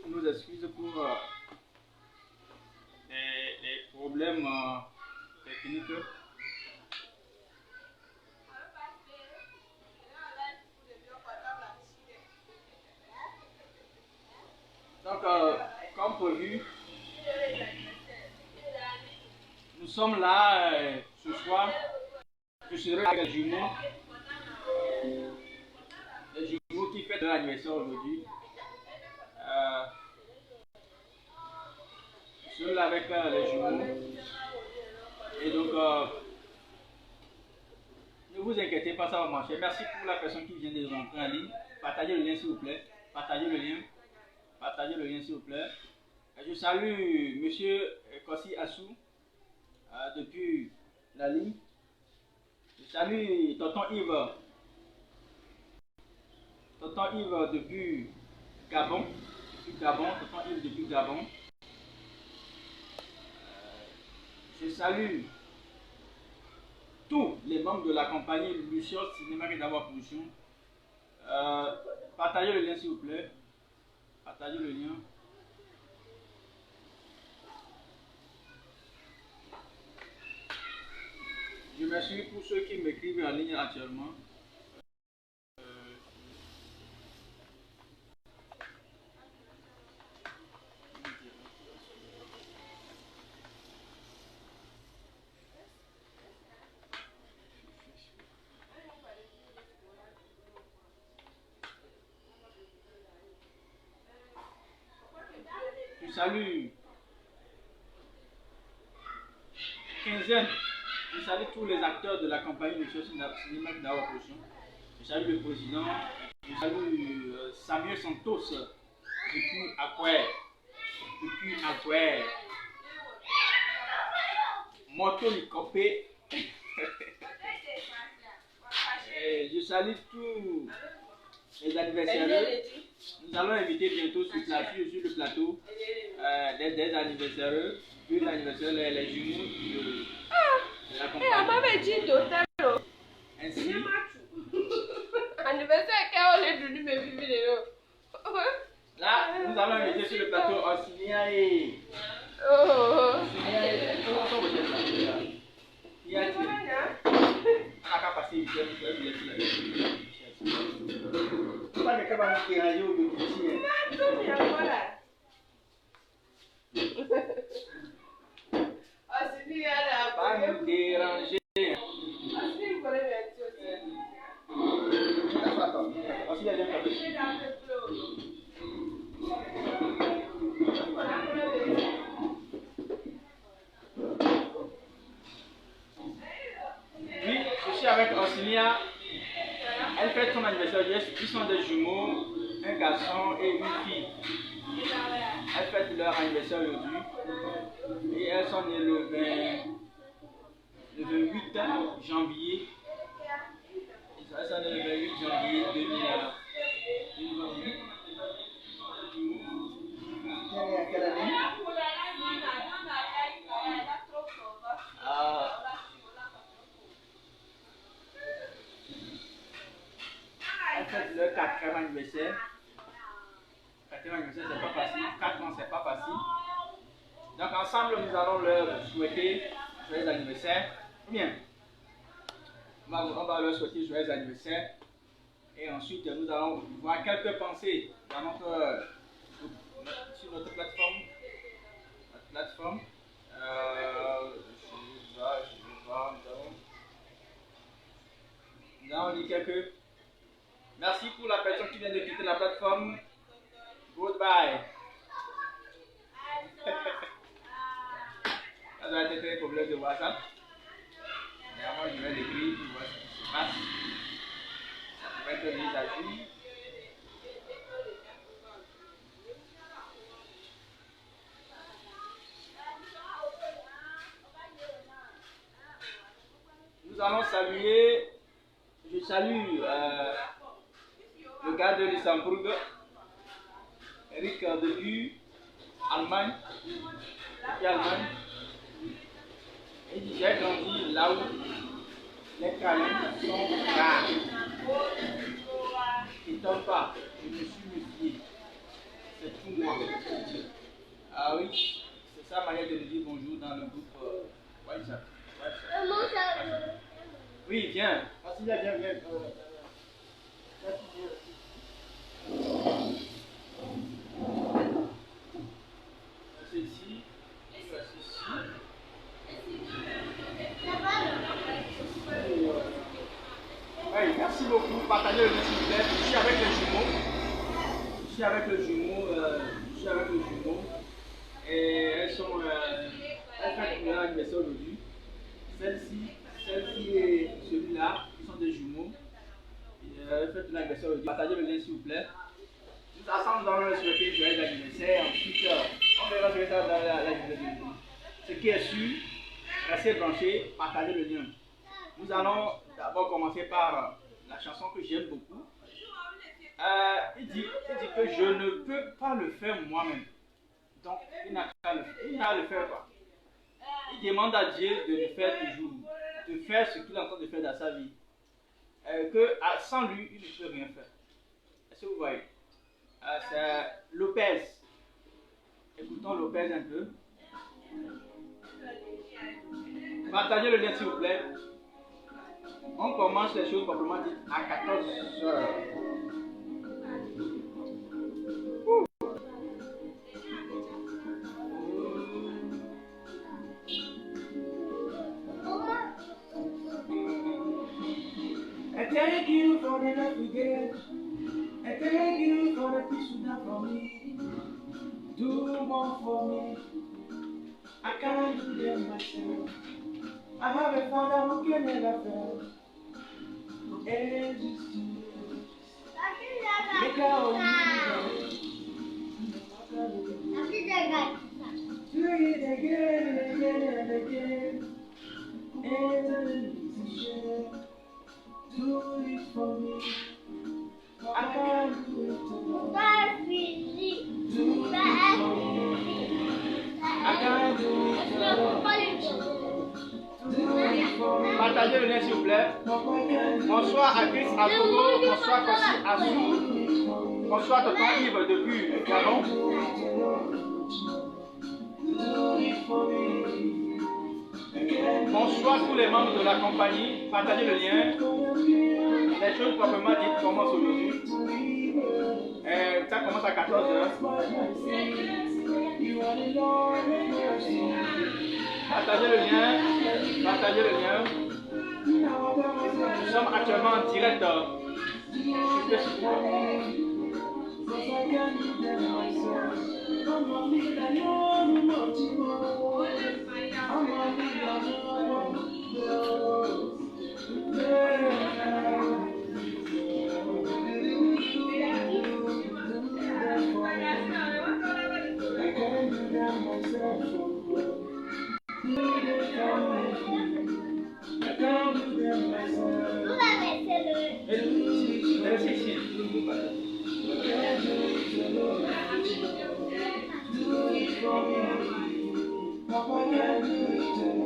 nos excuses pour les problèmes techniques. Donc, comme prévu, nous sommes là ce soir. Je serai avec les jumeaux. Les jumeaux qui fêtent leur anniversaire aujourd'hui. Je suis là avec les jumeaux. Et donc, ne vous inquiétez pas, ça va marcher. Merci pour la personne qui vient de rentrer en ligne. Partagez le lien s'il vous plaît. Partagez le lien. Partagez le lien s'il vous plaît. Je salue Monsieur Kossi Assou depuis la ligne. Je salue Tonton Yves. Tonton Yves depuis Gabon. Tonton Yves depuis Gabon. Je salue tous les membres de la compagnie Lucios Cinéma Kedava Production. Partagez le lien s'il vous plaît. Partagez le lien. Je m'excuse pour ceux qui m'écrivent en ligne actuellement. Je salue quinzaine. Je salue tous les acteurs de la compagnie Lucios Cinéma Kedava Production. Je salue le président. Je salue Samuel Santos depuis Akoué. Moto Likopé. Je salue tous les anniversaires. Nous allons inviter bientôt sur le plateau des anniversaires, deux anniversaires, les jumeaux de la compagnie. Ainsi, là, nous allons inviter sur le plateau Osinia et... Pas nous déranger. Oui, je suis avec Osinia. Elle fête son anniversaire. Ils sont des jumeaux, un garçon et une fille. Elles fêtent leur anniversaire aujourd'hui. Et elles sont nées le 28 janvier. Elles sont nées le 28 janvier 2020. Quelle année? Elles fêtent leur 4e anniversaire. 4e anniversaire, c'est pas facile. 4 ans, c'est pas facile. Donc ensemble, nous allons leur souhaiter joyeux anniversaire. Bien. On va leur souhaiter joyeux anniversaire. Et ensuite, nous allons voir quelques pensées dans sur notre plateforme. Nous allons lire quelques. Merci pour la personne qui vient de quitter la plateforme. Goodbye. Ça doit être un problème de WhatsApp. Mais avant, je vais l'écrire pour voir ce qui se passe. Ça peut être mise à jour. Nous allons saluer. Je salue le gars de Luxembourg, Eric depuis Allemagne. Et j'ai grandi là où les câlins sont rares. Et tant pas, je me suis méfié. c'est tout moi. Ah oui, c'est sa manière de nous dire bonjour dans le groupe WhatsApp. Oui, viens. Ah, si, viens. C'est ici. Oui, merci beaucoup. Partagez le lien s'il vous plaît. Je suis avec le jumeau. Et elles sont. Elles fêtent leur anniversaire aujourd'hui. Celle-ci et celui-là, ils sont des jumeaux. Elles fêtent l'anniversaire aujourd'hui. Partagez le lien s'il vous plaît. Nous ensemble dans le souhaiter joyeux anniversaire. Ensuite, on verra ce que ça dans la vidéo. Ce qui est sûr, restez branchés, partagez le lien. Nous allons d'abord commencer par la chanson que j'aime beaucoup. Il dit que je ne peux pas le faire moi-même. Donc, il n'a qu'à le faire quoi. Il demande à Dieu de le faire toujours, de faire ce qu'il est en train de faire dans sa vie. Sans lui, il ne peut rien faire. Est-ce que vous voyez? C'est Lopez. Écoutons Lopez un peu. Partagez le lien s'il vous plaît. On commence les choses proprement dites à 14h. I thank you for the love you gave. I thank you for the peace you done for me. Do more for me. I can't do them myself. I have a father who can never fail. Ages to make our own. Do it again and again and again. And share. Do it for me. I can't do it alone. Do it for me. I can't do it alone. Partagez le lien s'il vous plaît. Bonsoir à Chris, à Togo, bonsoir aussi à Sou, bonsoir à Tonton Yves depuis le Gabon. Bonsoir tous les membres de la compagnie, partagez le lien. Les choses proprement dites commencent aujourd'hui. Ça commence à 14h. Partagez le lien. Nous sommes actuellement en direct sur Facebook.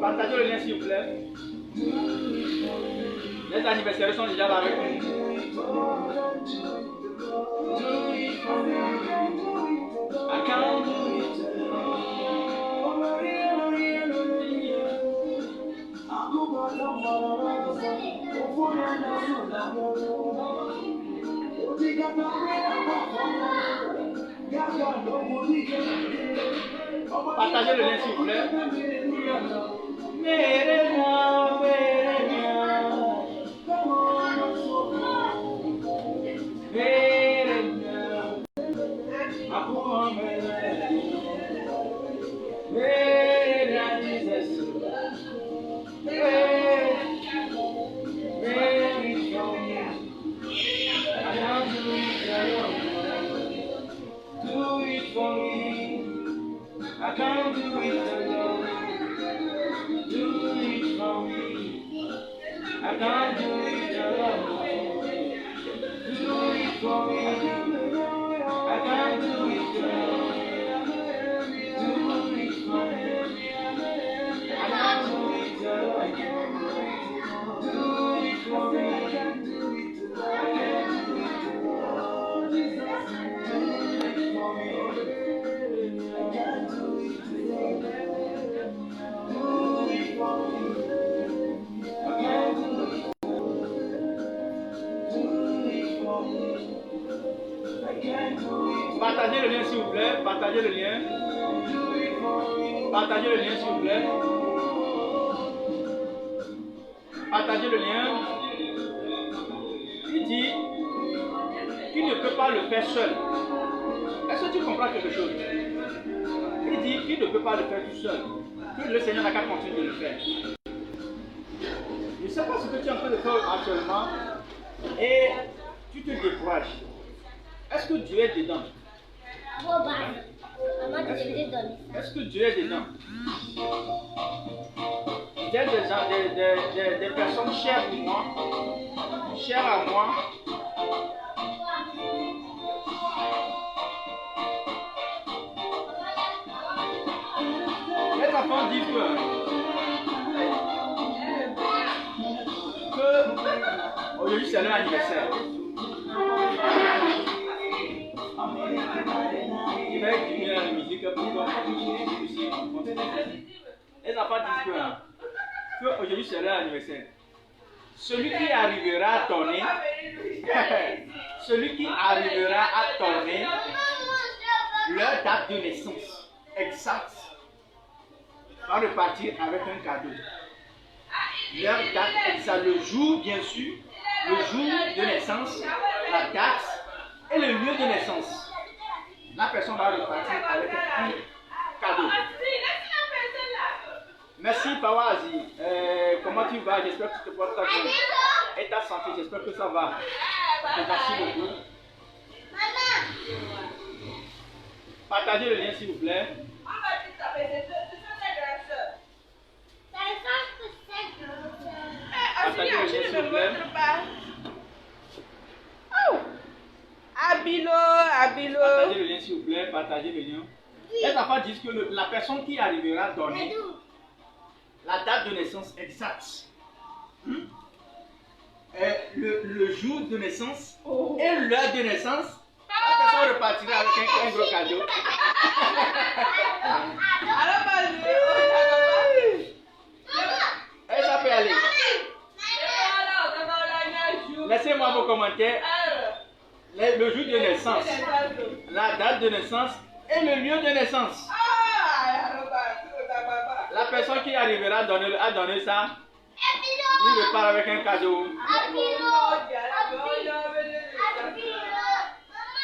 Partagez le lien s'il vous plaît. Les anniversaires sont déjà là avec nous. I can't do it partagez le lien s'il vous plaît. I can't do it alone. Do it for me. I can't do it alone. Do it for me. I can't do it alone. Do it for me. I can't do it alone. Do it for me. I can't do it alone. Do it for me. partagez le lien. Partagez le lien, s'il vous plaît. Partagez le lien. Il dit qu'il ne peut pas le faire seul. Est-ce que tu comprends quelque chose? Il dit qu'il ne peut pas le faire tout seul. Que le Seigneur n'a qu'à continuer de le faire. Je ne sais pas ce que tu es en train de faire actuellement et tu te décourages. Est-ce que Dieu est dedans? Est-ce que Dieu est dedans? Il y a des personnes chères pour moi, chères à moi. Les enfants disent que aujourd'hui c'est leur anniversaire. Il va diminuer la musique pour que les enfants disent que aujourd'hui c'est leur anniversaire. Celui qui arrivera à tourner, celui qui arrivera à tourner leur date de naissance exacte va repartir avec un cadeau. Leur date exacte, le jour bien sûr, le jour de naissance, la date et le lieu de naissance. La personne va repartir avec un cadeau. Merci Pawazi. Comment tu vas? J'espère que tu te portes bien. Et ta santé, j'espère que ça va. Merci beaucoup. Partagez le lien s'il vous plaît. Partagez le lien s'il vous plaît. Abilo. Partagez le lien s'il vous plaît. Partagez le lien. Les enfants disent que la personne qui arrivera à donner la date de naissance exacte, le jour de naissance et l'heure de naissance, la personne repartira avec un gros cadeau. Et ça peut aller. Laissez-moi vos commentaires. Le jour de naissance, la date de naissance et le lieu de naissance. La personne qui arrivera à donner ça, il repart avec un cadeau.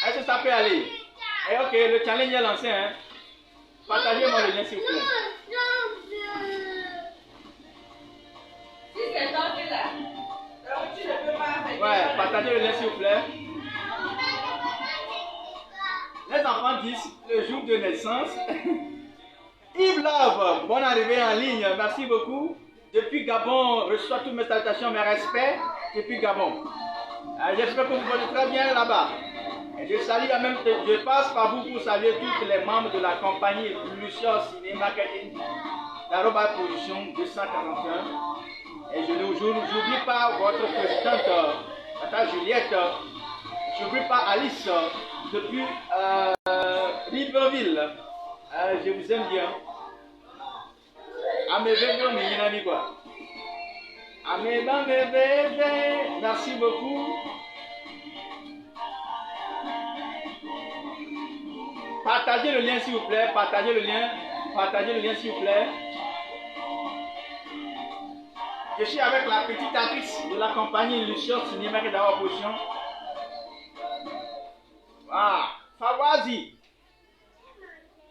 Est-ce que ça peut aller? Et ok, le challenge est lancé. Hein? Partagez-moi le lien s'il vous plaît. Ouais, partagez le lien s'il vous plaît. Les enfants disent le jour de naissance. Yves Love, bonne arrivée en ligne, merci beaucoup. Depuis Gabon, reçois toutes mes salutations, mes respects. Depuis Gabon. J'espère que vous allez très bien là-bas. Je passe par vous pour saluer tous les membres de la compagnie Lucius Ciné Marketing d'Aroba Production 241. Et je n'oublie pas votre présidente, Tata Juliette. Je n'oublie pas Alice depuis Libreville. Je vous aime bien. Merci beaucoup. Partagez le lien s'il vous plaît. Partagez le lien. Partagez le lien s'il vous plaît. Je suis avec la petite actrice de la compagnie Lucius Cinéma qui est dans la position. Ah, Fawazi.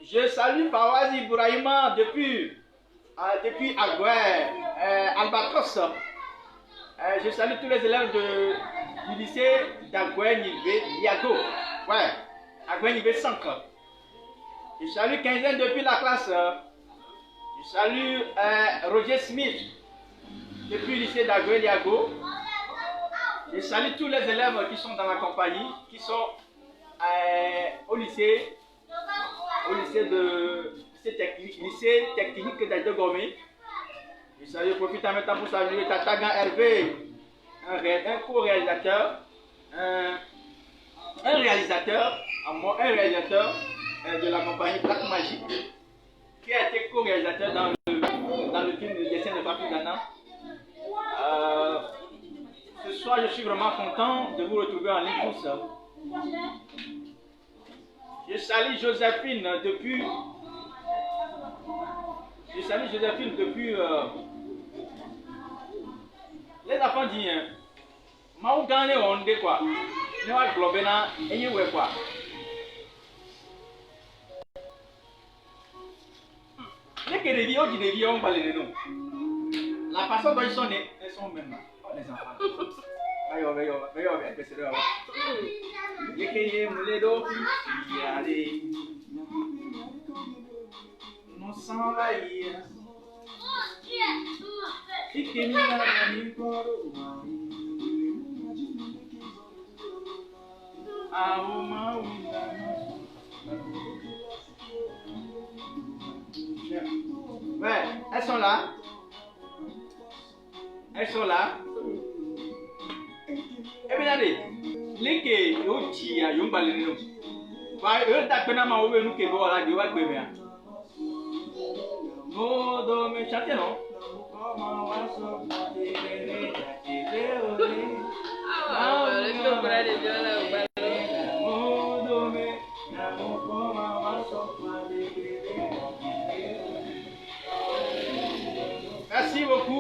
Je salue Fawazi Bouraïma depuis Agoué, Albatros. Je salue tous les élèves du lycée d'Agoué Nivé Liago. Ouais, Agoué Nivé 5. Je salue Quinzaine depuis la classe. Je salue Roger Smith depuis le lycée d'Agoué Liago. Je salue tous les élèves qui sont dans la compagnie, qui sont au lycée technique d'Aïdegomé. Je profite en même temps pour saluer Tatagan Hervé, un co-réalisateur, un réalisateur de la compagnie Black Magic, qui a été co-réalisateur dans le film de dessin de Papi Dana. Ce soir, je suis vraiment content de vous retrouver en ligne tous. Je salue Joséphine depuis. Les enfants disent, Maou Gane on dit quoi? Ne va globena et ouais quoi? Les Kérévis, on dit des vieux, on parle de nous. La façon dont ils sont nés, elles sont même les enfants. Ayo, c'est là. Les Kérévis, les dos, il y a des. Nous s'en va hier. Ouais, elles sont là. Elles sont là. Eh bien, allez, les qui ont tiré à Yombalino. Eux, t'as peine à m'envoyer nous qui vont à la gueule, bien. Oh, do me chante non?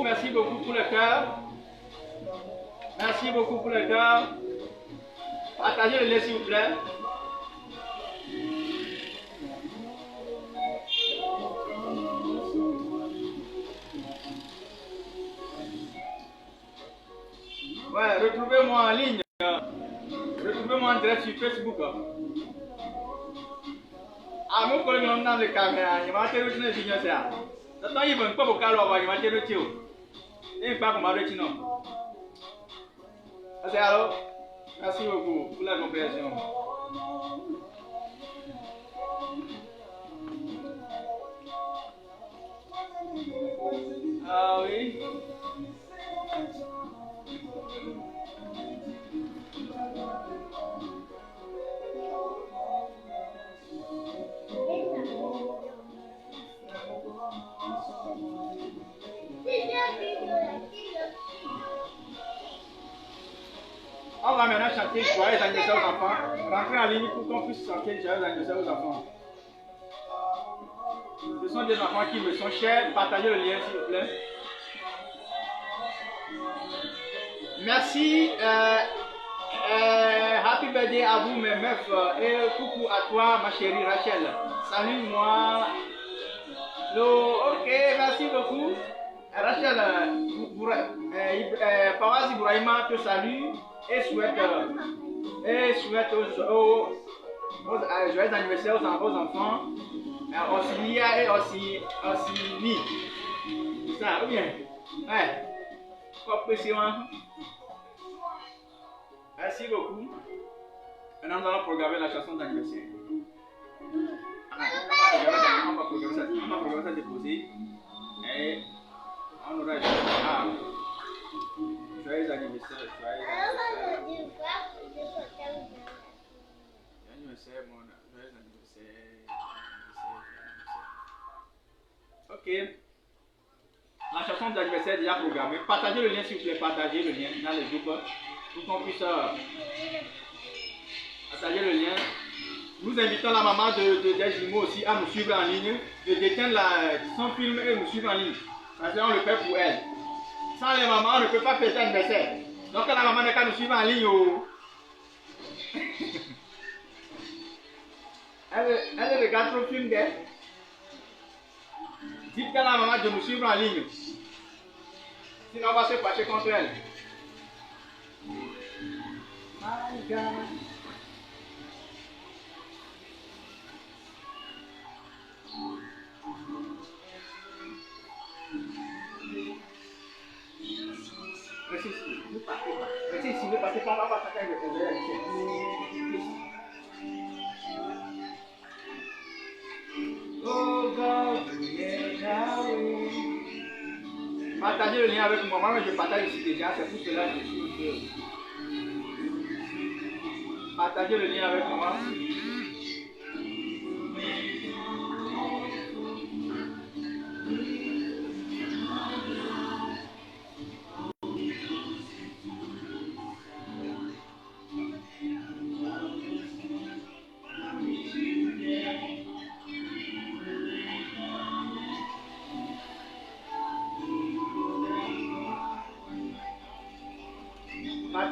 Merci beaucoup pour le cœur. Merci beaucoup pour le cœur. Partagez le lien s'il vous plaît. Ouais, retrouvez-moi en ligne. Retrouvez-moi en direct sur Facebook. Ah, mon collègue m'a dans les caméras. Il m'a tiré le signal. Attends, il va pas beaucoup alors, il m'a tiré le tio. Il va pas comme avec Tino. Alors, merci beaucoup pour la compréhension. Ah oui. On va maintenant chanter joyeux anniversaire aux enfants. Rentrez en ligne pour qu'on puisse chanter joyeux anniversaire aux enfants. Ce sont des enfants qui me sont chers. Partagez le lien s'il vous plaît. Merci. Happy birthday à vous mes meufs. Et coucou à toi ma chérie Rachel. Salut moi. Ok, merci beaucoup. Rachel, Pawazi Bouraïma te salue et souhaite joyeux anniversaire aux enfants. Aussi Lia et aussi Ni. Ça, ou bien? Ouais. Merci beaucoup. Maintenant, nous allons programmer la chanson d'anniversaire. On va programmer ça déposer. Et on aura joyeux anniversaire. Ok. La chanson d'anniversaire est déjà programmée. Partagez le lien s'il vous plaît. Partagez le lien dans les groupes pour qu'on puisse partager le lien. Nous invitons la maman des jumeaux aussi à nous suivre en ligne, de déteindre son film et nous suivre en ligne. Parce qu'on le fait pour elle. Sans les mamans, on ne peut pas fêter l'anniversaire. Donc la maman n'est qu'à nous suivre en ligne. Oh. Elle regarde trop film d'elle. Dites à la maman de nous suivre en ligne. Sinon on va se fâcher contre elle. My God. Restez ici, ne partez pas, on va s'attaquer avec Oh God, partagez le lien avec moi. Moi, je partage ici déjà, c'est pour cela que je suis. Partagez le lien avec moi.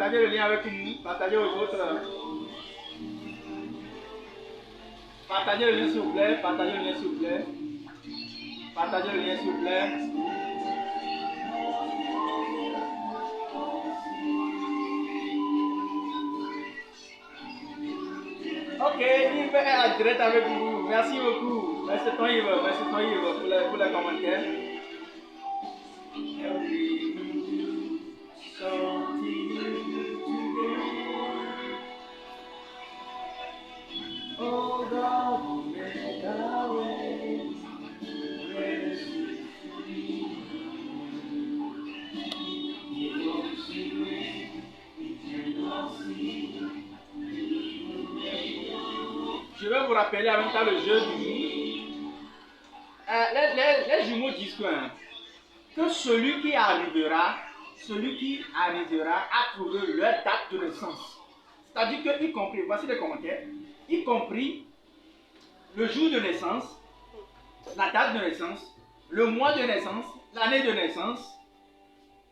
partagez le lien avec nous, partagez aux autres. Partagez le lien s'il vous plaît, partagez le lien s'il vous plaît. Partagez le lien s'il vous plaît. Ok, Yves est en direct avec vous. Merci beaucoup. Merci ton Yves, pour les commentaires. Oh God, make a way. Je vais vous rappeler en même temps le jeu du jour. Les jumeaux disent que celui qui arrivera à trouver leur date de naissance. C'est-à-dire que, y compris, voici les commentaires, y compris le jour de naissance, la date de naissance, le mois de naissance, l'année de naissance,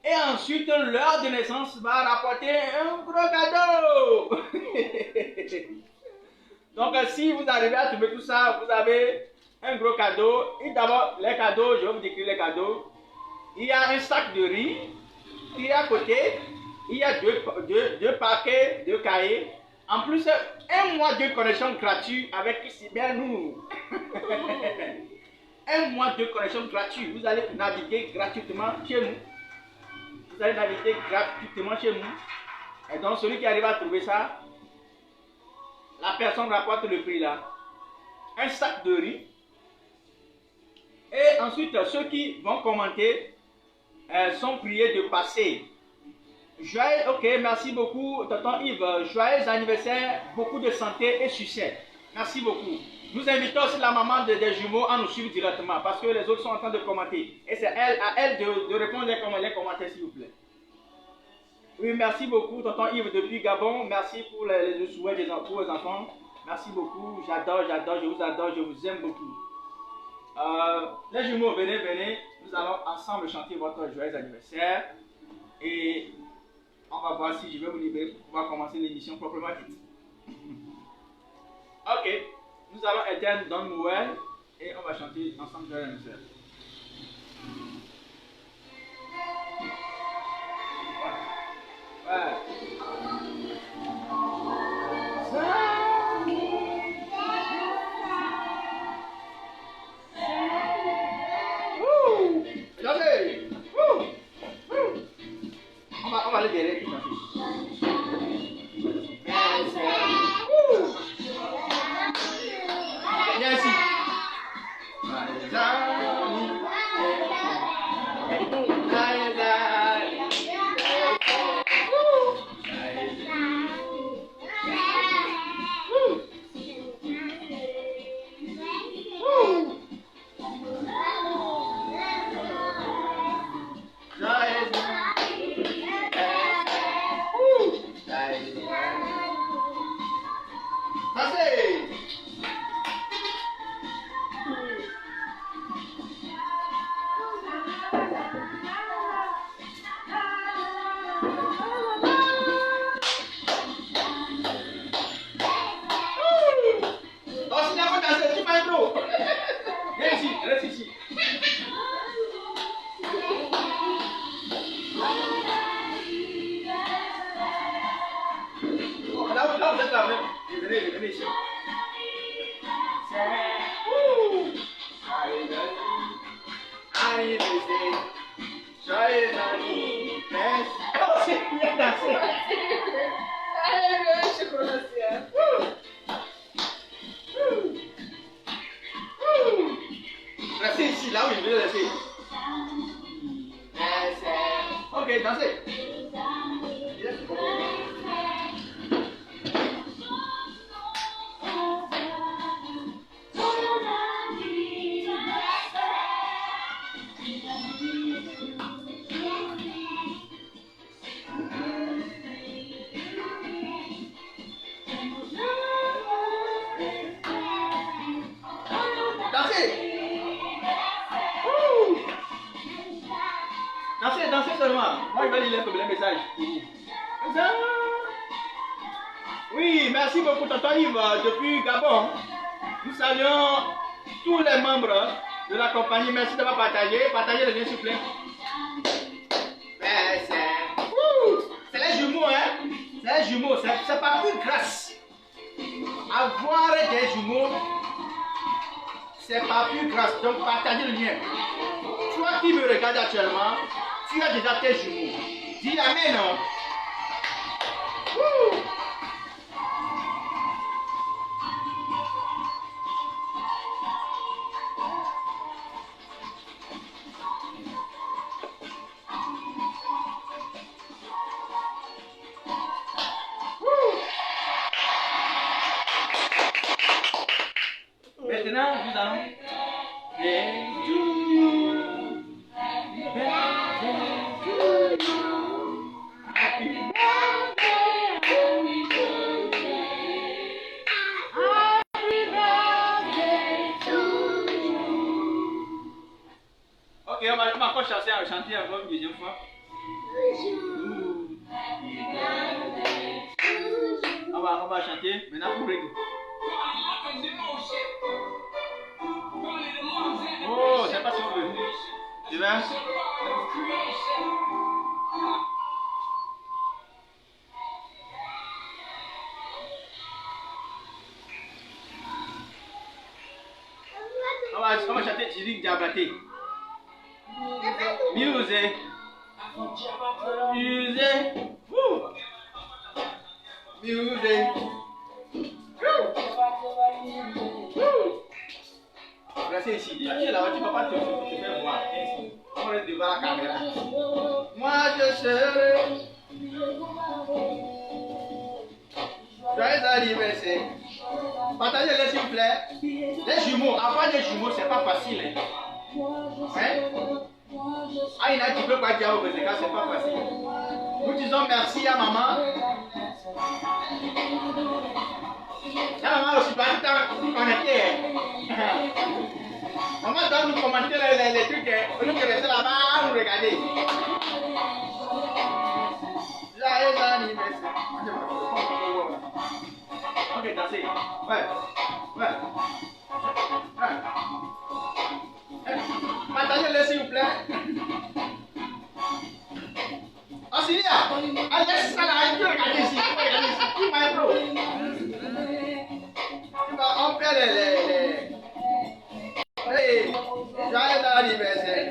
et ensuite l'heure de naissance va rapporter un gros cadeau. Donc si vous arrivez à trouver tout ça, vous avez un gros cadeau. Et d'abord, les cadeaux, je vais vous décrire les cadeaux. Il y a un sac de riz qui est à côté. Il y a deux paquets de cahiers. En plus, un mois de connexion gratuite avec ici bien nous. Un mois de connexion gratuite. Vous allez naviguer gratuitement chez nous. Vous allez naviguer gratuitement chez nous. Et donc, celui qui arrive à trouver ça, la personne rapporte le prix là. Un sac de riz. Et ensuite, ceux qui vont commenter sont priés de passer. Joyeux, ok, merci beaucoup, tonton Yves. Joyeux anniversaire, beaucoup de santé et succès. Merci beaucoup. Nous invitons aussi la maman des jumeaux à nous suivre directement parce que les autres sont en train de commenter. Et c'est à elle de répondre les commentaires, s'il vous plaît. Oui, merci beaucoup, tonton Yves depuis Gabon. Merci pour les souhaits pour les enfants. Merci beaucoup. J'adore, je vous adore, je vous aime beaucoup. Les jumeaux, venez. Nous allons ensemble chanter votre joyeux anniversaire. Et on va voir si je vais vous libérer pour pouvoir commencer l'émission proprement dite. Ok, nous allons éteindre Don Noël et on va chanter ensemble joyeux anniversaire. Ouais. On va aller derrière. Viens ici. Reste ici. Là, vous êtes là, venez ici. Joyeux anniversaire. Oh, c'est bien dansé. Allez, je commence. Restez ici, là où il veut rester. Ok, dansez. Dansez seulement. Moi, je vais lire le message. Oui, merci beaucoup, tonton Yves, depuis Gabon. Nous saluons tous les membres de la compagnie. Merci d'avoir partagé. Partagez le lien, s'il vous plaît. C'est les jumeaux, hein? C'est les jumeaux, c'est pas une grâce. Avoir des jumeaux, c'est pas plus grâce. Donc, partagez le lien. Toi qui me regardes actuellement, tu as déjà tes jumeaux. Dis amen, non? Maintenant, nous allons. Ok, on va encore chanter encore une deuxième fois. On va chanter maintenant pour Rigo. Oh, c'est pas si on veut. Tu vas? On va chanter Tirik Diabaté. Music. Music. Woo. Music. Restez ici. Tu es là-bas, tu ne peux pas te faire voir. On reste devant la caméra. Moi je serai. Joyeux anniversaire. Partagez-les s'il vous plaît. Les jumeaux, avoir des jumeaux, c'est pas facile. Hein? Ah, il a dit que quoi dire au Bézéka, c'est pas facile. Nous disons merci à maman. La maman aussi, pas le temps connecté. Maman doit nous commenter les trucs. Au lieu de rester là-bas à nous regarder. Joyeux anniversaire. Ok, dansez. Ouais. Partagez-le s'il vous plaît. Auxilia, laisse ça là, tu regardes ici. Tu vas être pro. On fait les... Hey, joyeux anniversaire.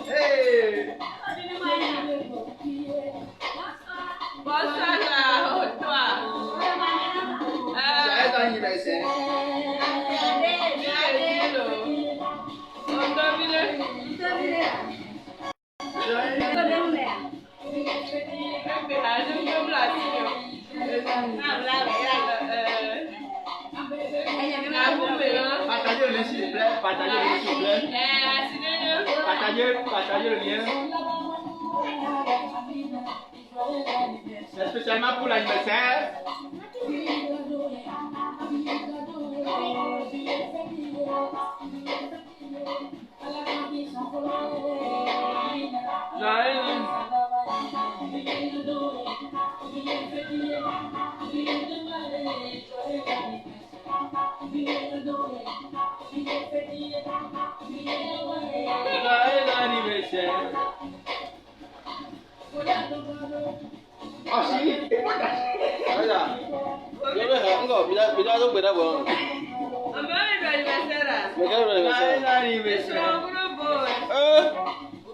Hey. Joyeux anniversaire. Partagez le lien s'il vous plaît. Partagez le lien s'il vous plaît. Partagez le lien. C'est spécialement pour l'anniversaire. Joyeux anniversaire. Ah si, regarde.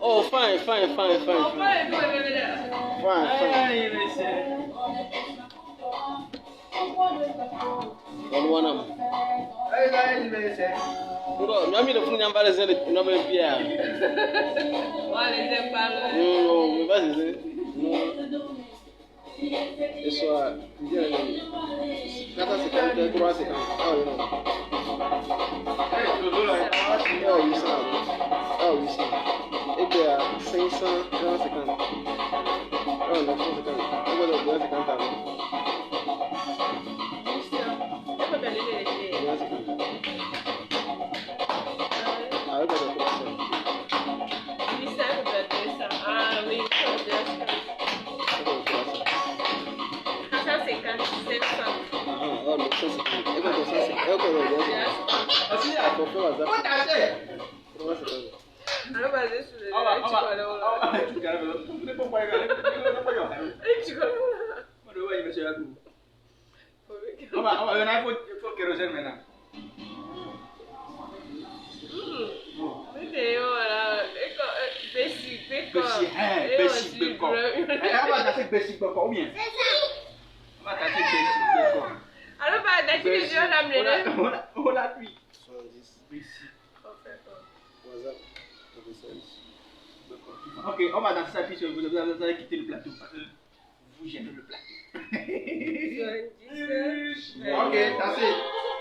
Oh, fine. Ah oui. Alors, basé sur les. Il faut kérosène maintenant. Basic bacon. On va tasser basic bacon ou bien? On va tasser basic bacon. Alors, bah, d'ailleurs, on a cuit. 70. Basic. WhatsApp. Ok, on va danser ça puis vous allez quitter le plateau parce que vous gênez le plateau. Ok, dansez.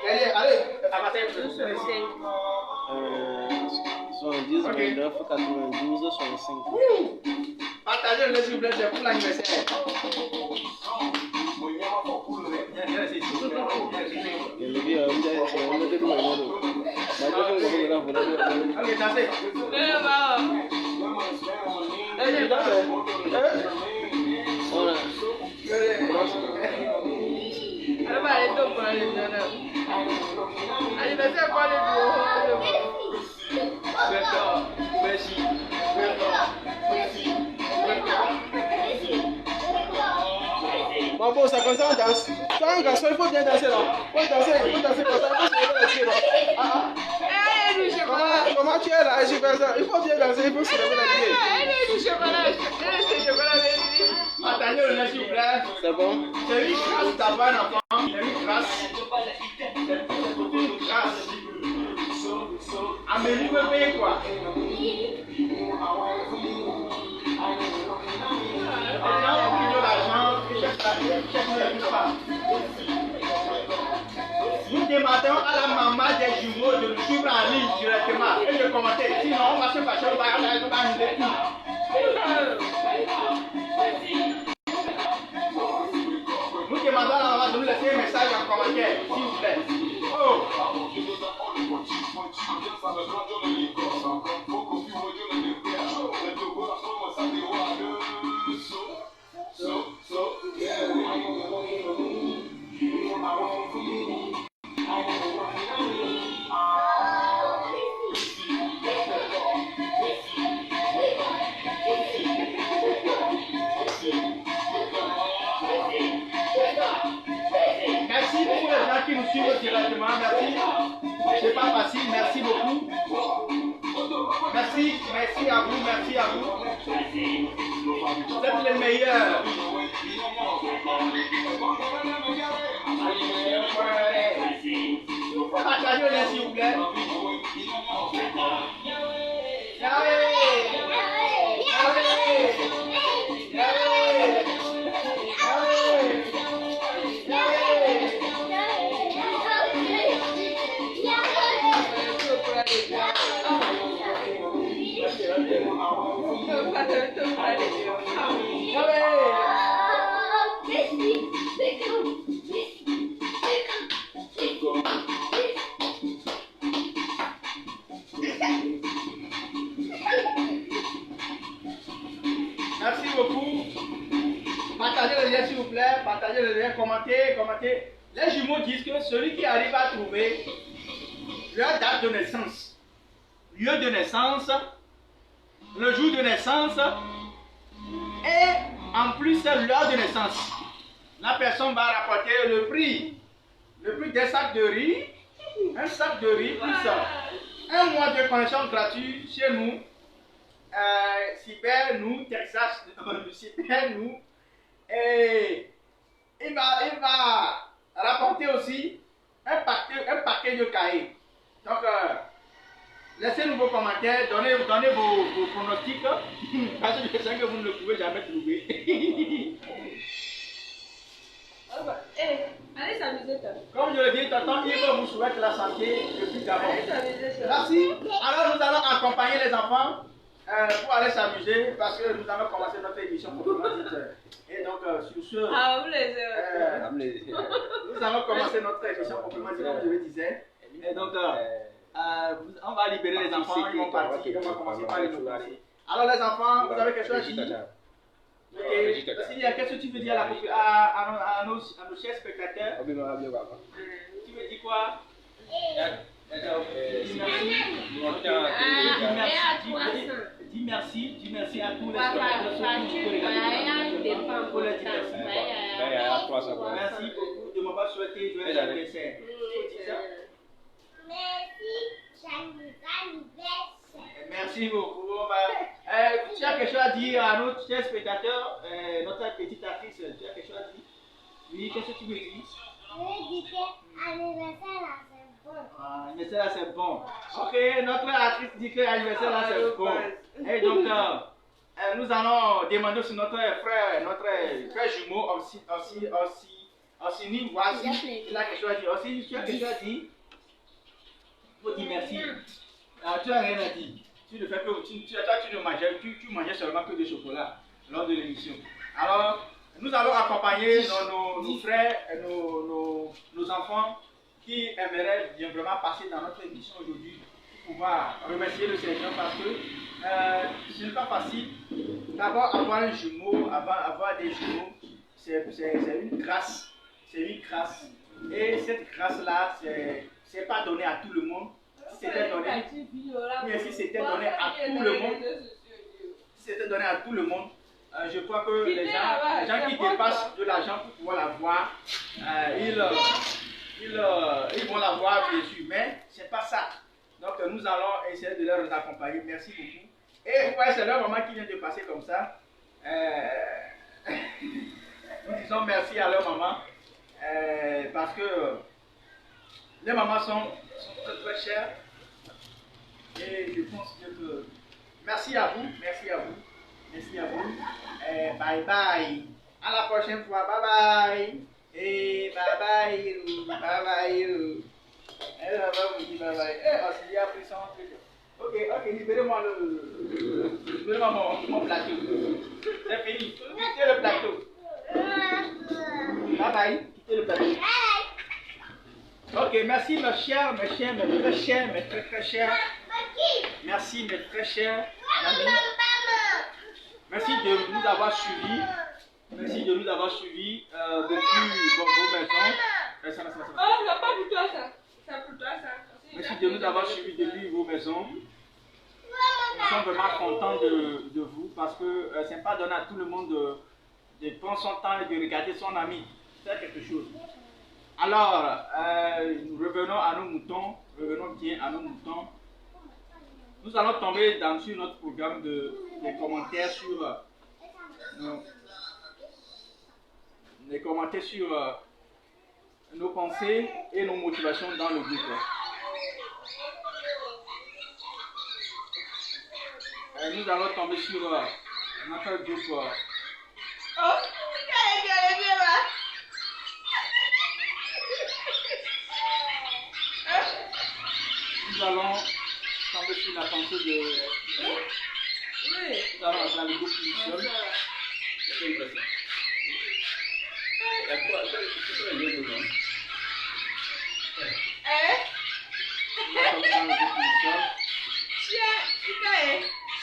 Allez, avancez un peu. 70, 29, 92, 65. Partagez le s'il vous plaît, c'est pour l'anniversaire. Ok, dansez. Alors, bah, allez, donc, pour aller dans anniversaire, quoi, les D'accord, merci. Bon, bon, ça comme ça, on danse. Quand un garçon, il faut bien danser là. Il faut danser comme ça, il faut se lever là. Comment tu es là? Je fais ça. Il faut bien danser, il faut se lever là. Partagez le lait s'il vous plaît. C'est bon? C'est une grâce d'avoir un enfant. C'est une grâce. C'est une grâce. Amélie veut payer quoi? Nous demandons à la maman des jumeaux de nous suivre en ligne directement et de commenter. Sinon, on va se fâcher, on va annuler tout. Nous demandons à la maman de nous laisser un message en commentaire, s'il vous plaît. Oh! Merci pour les gens qui nous suivent directement. Merci. C'est pas facile. Merci beaucoup. Merci. Merci à vous. Merci à vous. Vous êtes les meilleurs. Partagez-les s'il vous plaît. Merci beaucoup. Partagez le lien s'il vous plaît. Partagez le lien. Commentez. Les jumeaux disent que celui qui arrive à trouver leur date de naissance, lieu de naissance, le jour de naissance et en plus l'heure de naissance, la personne va rapporter le prix d'un sac de riz, un sac de riz plus un mois de connexion gratuite chez nous. Cyber, nous, Texas, Cyber, nous, et il va rapporter aussi un paquet de cahiers. Donc, laissez-nous vos commentaires, donnez vos pronostics, parce que je sais que vous ne le pouvez jamais trouver. Allez s'amuser, toi. Comme je le dis, tonton Yves vous souhaite la santé depuis d'abord. Allez s'amuser, toi. Merci. Alors, nous allons accompagner les enfants pour aller s'amuser parce que nous allons commencer notre émission proprement dite. Et donc, sur ce, Ah, vous les nous allons commencer notre émission proprement dite, comme je le disais. Et donc, on va libérer les enfants, ils vont partir, on va commencer par les nourrir. Alors, les enfants, vous avez quelque chose à dire? Qu'est-ce que tu veux dire à nos chers spectateurs? Tu veux dire quoi? Dis merci à tous les spectateurs qui nous regardent. Pour les dire merci beaucoup de m'avoir souhaité joyeux anniversaire. Merci beaucoup. Tu as quelque chose à dire à nos chers spectateurs, notre petite artiste, tu as quelque chose à dire? Oui, qu'est-ce que tu veux dire? Je veux dire que l'anniversaire là c'est bon. L'anniversaire là c'est bon. Ok, notre artiste dit que l'anniversaire là c'est bon. Et donc, nous allons demander sur notre frère jumeau, Orsini, voici, il a quelque chose à dire. Orsini, tu as quelque chose à dire? Il faut dire merci. Tu n'as rien à dire. Tu ne fais que, tu mangeais seulement que du chocolat lors de l'émission. Alors, nous allons accompagner nos frères, nos enfants qui aimeraient bien vraiment passer dans notre émission aujourd'hui pour pouvoir remercier le Seigneur parce que ce n'est pas facile. D'abord, avoir un jumeau, avoir des jumeaux, c'est une grâce. C'est une grâce. Et cette grâce-là, c'est pas donné à tout le monde. Si c'était donné, si c'était donné à tout le monde, je crois que les gens qui dépassent de l'argent pour pouvoir l'avoir, ils vont l'avoir bien sûr, mais c'est pas ça. Donc nous allons essayer de les accompagner. Merci beaucoup. Et vous voyez, c'est leur maman qui vient de passer comme ça. Nous disons merci à leur maman parce que les mamans sont très très chères. Et je pense que merci à vous, merci à vous, merci à vous. Bye bye. À la prochaine fois. Bye bye. Et bye bye. Bye bye. Elle va vous dire bye bye. Il y a pris son truc. Ok, libérez-moi mon plateau. C'est fini. Quittez le plateau. Bye bye. Quittez le plateau. Ok, merci mes chers, mes très chers, mes très très chers. Merci mes très chers amis. Merci de nous avoir suivis. Depuis vos maisons. Oh, c'est pas pour toi ça. C'est pour toi ça. Merci de nous avoir suivis depuis vos maisons. Nous sommes vraiment contents de vous parce que ce n'est pas donné à tout le monde de prendre son temps et de regarder son ami. C'est quelque chose. Alors, nous revenons à nos moutons. Revenons bien à nos moutons. Nous allons tomber sur notre programme des commentaires sur nos pensées et nos motivations dans le groupe. Nous allons tomber sur notre groupe. Nous allons tomber sur la pensée de... Oui. Nous allons avoir le groupe Mission.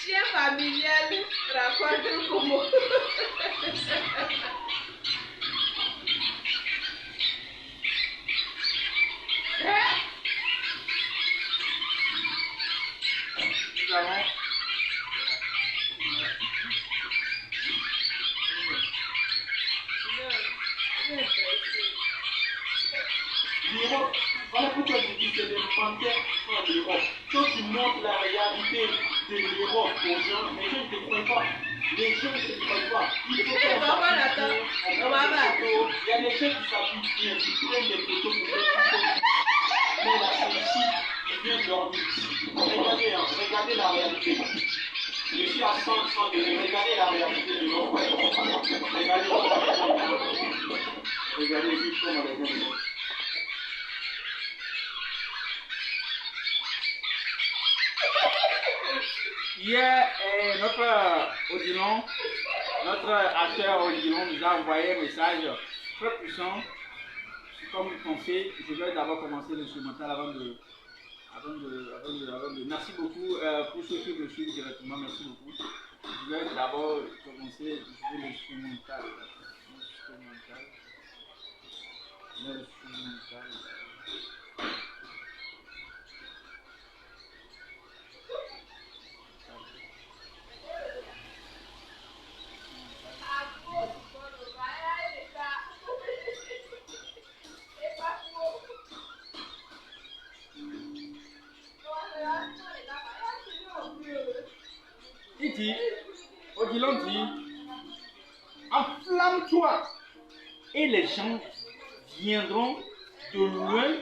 Chien familial raconte comment. Nous allons... L'Europe, voilà pourquoi je dis que c'est des panthères de l'Europe. Quand tu montres la réalité de l'Europe aux gens, les gens ne te croient pas. Les gens ne te croient pas. Il faut qu'on s'appuie. Il y a des gens qui s'appuient bien, qui prennent des photos pour mettre photos. Mais là, c'est ici, il vient dormir ici. Regardez la réalité. Je suis à 100 degrés. Regardez la réalité de l'Europe. Regardez juste comment les gens sont. Hier, notre Odilon, notre acteur Odilon nous a envoyé un message très puissant. Comme vous pensez, je vais d'abord commencer l'instrumental avant de... Merci beaucoup pour ceux qui me suivent directement, merci beaucoup. Je vais d'abord commencer l'instrumental. Il dit, Odilon dit, enflamme-toi et les gens viendront de loin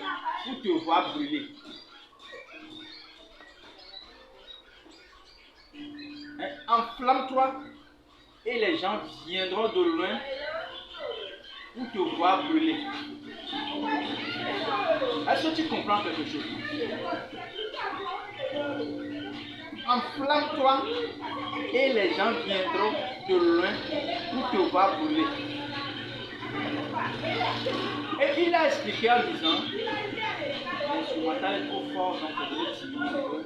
pour te voir brûler. Hein? Enflamme-toi et les gens viendront de loin pour te voir brûler. Est-ce que tu comprends quelque chose? Enflamme-toi et les gens viendront de loin pour te voir brûler. Et il a expliqué en disant, ce matin est trop fort, donc je vais diminuer un peu.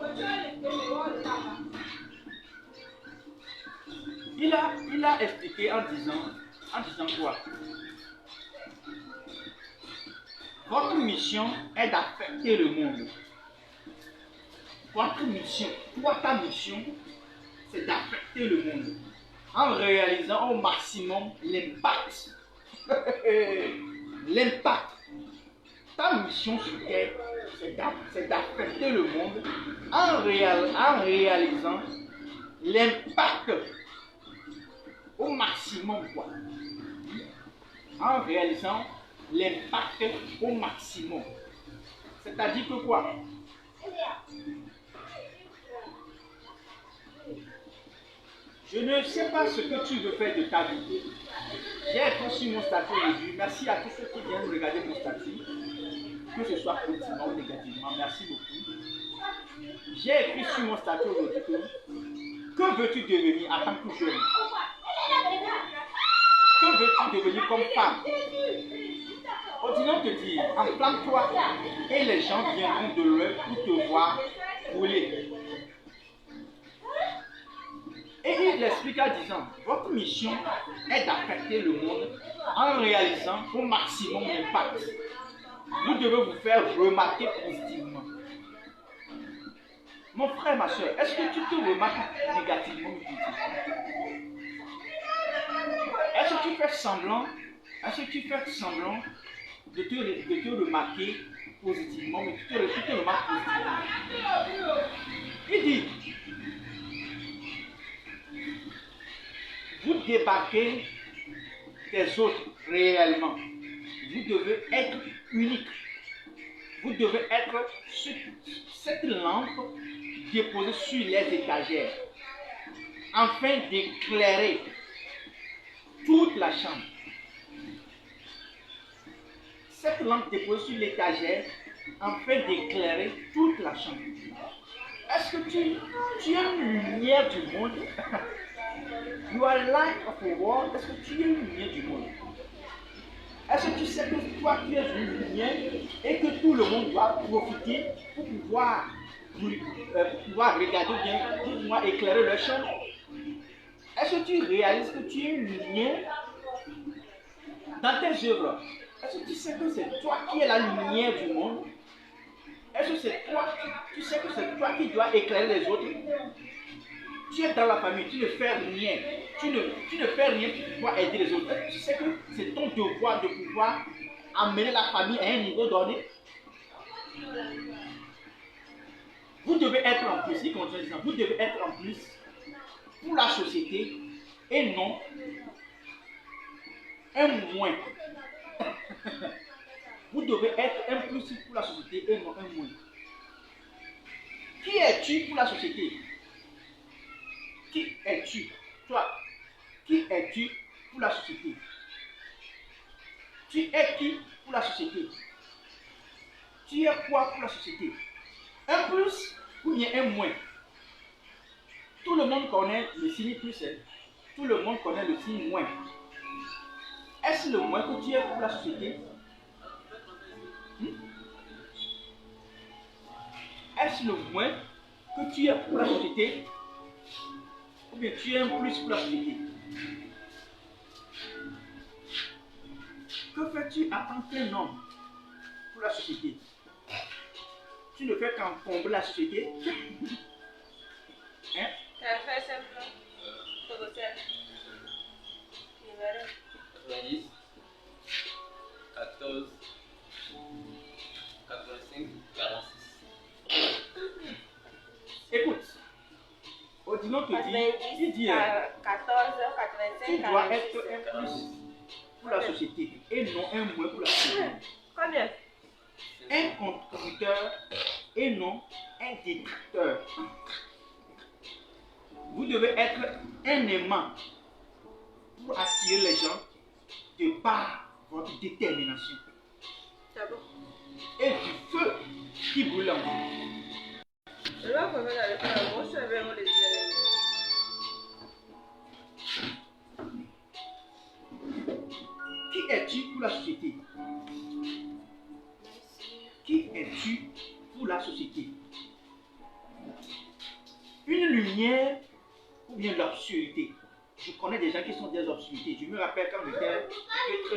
Il a expliqué en disant quoi? Votre mission est d'affecter le monde. Votre mission, toi ta mission, c'est d'affecter le monde en réalisant au maximum l'impact. L'impact. Ta mission sur Terre, c'est d'affecter le monde en réalisant l'impact au maximum, quoi. En réalisant l'impact au maximum. C'est-à-dire que quoi? Je ne sais pas ce que tu veux faire de ta vie. J'ai écrit sur mon statut aujourd'hui. Merci à tous ceux qui viennent regarder mon statut, que ce soit positivement ou négativement. Merci beaucoup. J'ai écrit sur mon statut aujourd'hui que veux-tu devenir en tant que jeune? Que veux-tu devenir comme femme? Odilon te dit, enflamme-toi et les gens viendront de loin pour te voir brûler. Et il l'explique en disant, votre mission est d'affecter le monde en réalisant au maximum d'impact. Vous devez vous faire remarquer positivement. Mon frère, ma soeur, est-ce que tu te remarques négativement ou positivement? Est-ce que tu fais semblant de te remarquer positivement, mais tu te remarques positivement? Il dit, vous débarquez des autres réellement. Vous devez être unique. Vous devez être cette lampe déposée sur les étagères afin d'éclairer toute la chambre. Cette lampe déposée sur l'étagère afin d'éclairer toute la chambre. Est-ce que tu es une lumière du monde? You are light of the world. Est-ce que tu es une lumière du monde? Est-ce que tu sais que toi tu es une lumière et que tout le monde doit profiter pour pouvoir regarder bien, pour pouvoir éclairer leur chambre? Est-ce que tu réalises que tu es une lumière dans tes œuvres? Est-ce que tu sais que c'est toi qui es la lumière du monde? Est-ce que c'est toi, tu sais que c'est toi qui dois éclairer les autres? Tu es dans la famille, tu ne fais rien. Tu ne fais rien pour pouvoir aider les autres. Tu sais que c'est ton devoir de pouvoir amener la famille à un niveau donné. Vous devez être en plus, vous devez être en plus pour la société et non un moins. Vous devez être un plus pour la société et non un moins. Qui es-tu pour la société? Qui es-tu? Toi, qui es-tu pour la société? Tu es qui pour la société? Tu es quoi pour la société? Un plus ou bien un moins? Tout le monde connaît le signe plus, hein? Tout le monde connaît le signe moins. Est-ce le moins que tu es pour la société? Est-ce le moins que tu es pour la société? Ou bien tu es un plus pour la société? Que fais-tu en tant qu'un homme pour la société? Tu ne fais qu'encombrer la société? Hein? Ça fait simple. Faut que ça. 90, 14, 85, 46. Écoute, Odilon te dit, il dit, 14, tu 85, dois être un plus pour la société et non un moins pour la société. Combien? Un contributeur et non un détracteur. Vous devez être un aimant pour attirer les gens de par votre détermination C'est bon. et du feu qui brûle en vous. Je vais faire avec la grosse avec mon désir. Qui es-tu pour la société? Qui es-tu pour la société? Une lumière ou bien l'obscurité? Je connais des gens qui sont des obscurités. Je me rappelle quand j'étais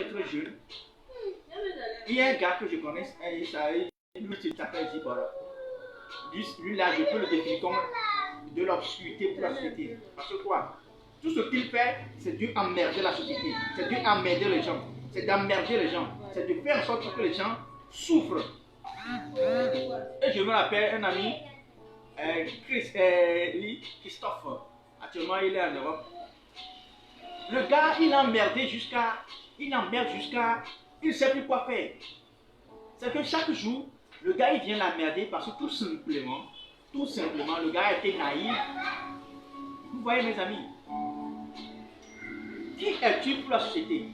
très jeune, il y a un gars que je connais, il s'appelle Zibora. Lui là, je peux le définir comme de l'obscurité pour la société. Parce que quoi? Tout ce qu'il fait, c'est d'emmerder la société, c'est d'emmerder les gens, c'est d'emmerder les gens, c'est de faire en sorte que les gens souffrent. Et je me rappelle un ami, Christophe, actuellement il est en Europe. Le gars, il emmerde jusqu'à, il ne sait plus quoi faire. C'est que chaque jour, le gars il vient l'emmerder parce que tout simplement, le gars était naïf. Vous voyez mes amis? Qui es-tu pour la société?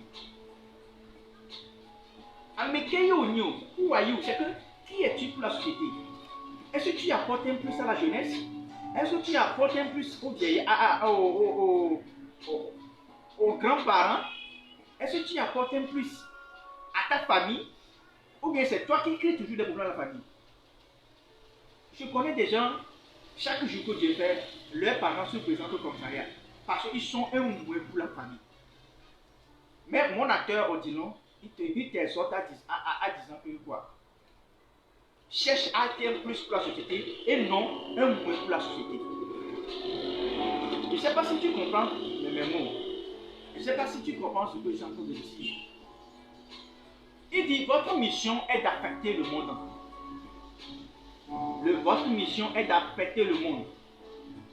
C'est que qui es-tu pour la société? Est-ce que tu apportes un plus à la jeunesse? Est-ce que tu apportes un plus aux vieilles, aux grands-parents? Est-ce que tu apportes un plus à ta famille? Ou bien c'est toi qui crées toujours des problèmes à la famille? Je connais des gens, chaque jour que Dieu fait, leurs parents se présentent au commissariat parce qu'ils sont un moins pour la famille. Mais mon acteur Odilon, il t'exhorte à disant que quoi? Cherche à être un plus pour la société et non un moins pour la société. Je ne sais pas si tu comprends mes mots. Je ne sais pas si tu comprends ce que je suis en train de dire. Il dit, votre mission est d'affecter le monde. Votre mission est d'affecter le monde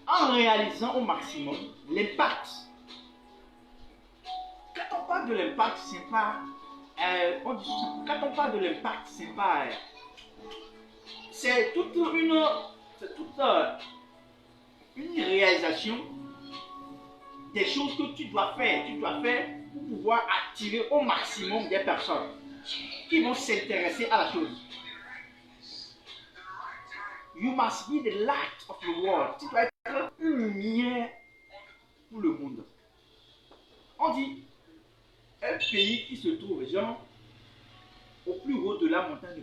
en réalisant au maximum l'impact. Quand on parle de l'impact, c'est pas... quand on parle de l'impact, c'est pas... c'est toute une réalisation des choses que tu dois faire. Tu dois faire pour pouvoir attirer au maximum des personnes qui vont s'intéresser à la chose. You must be the light of the world. Tu dois être une lumière pour le monde. On dit, un pays qui se trouve, genre, au plus haut de la montagne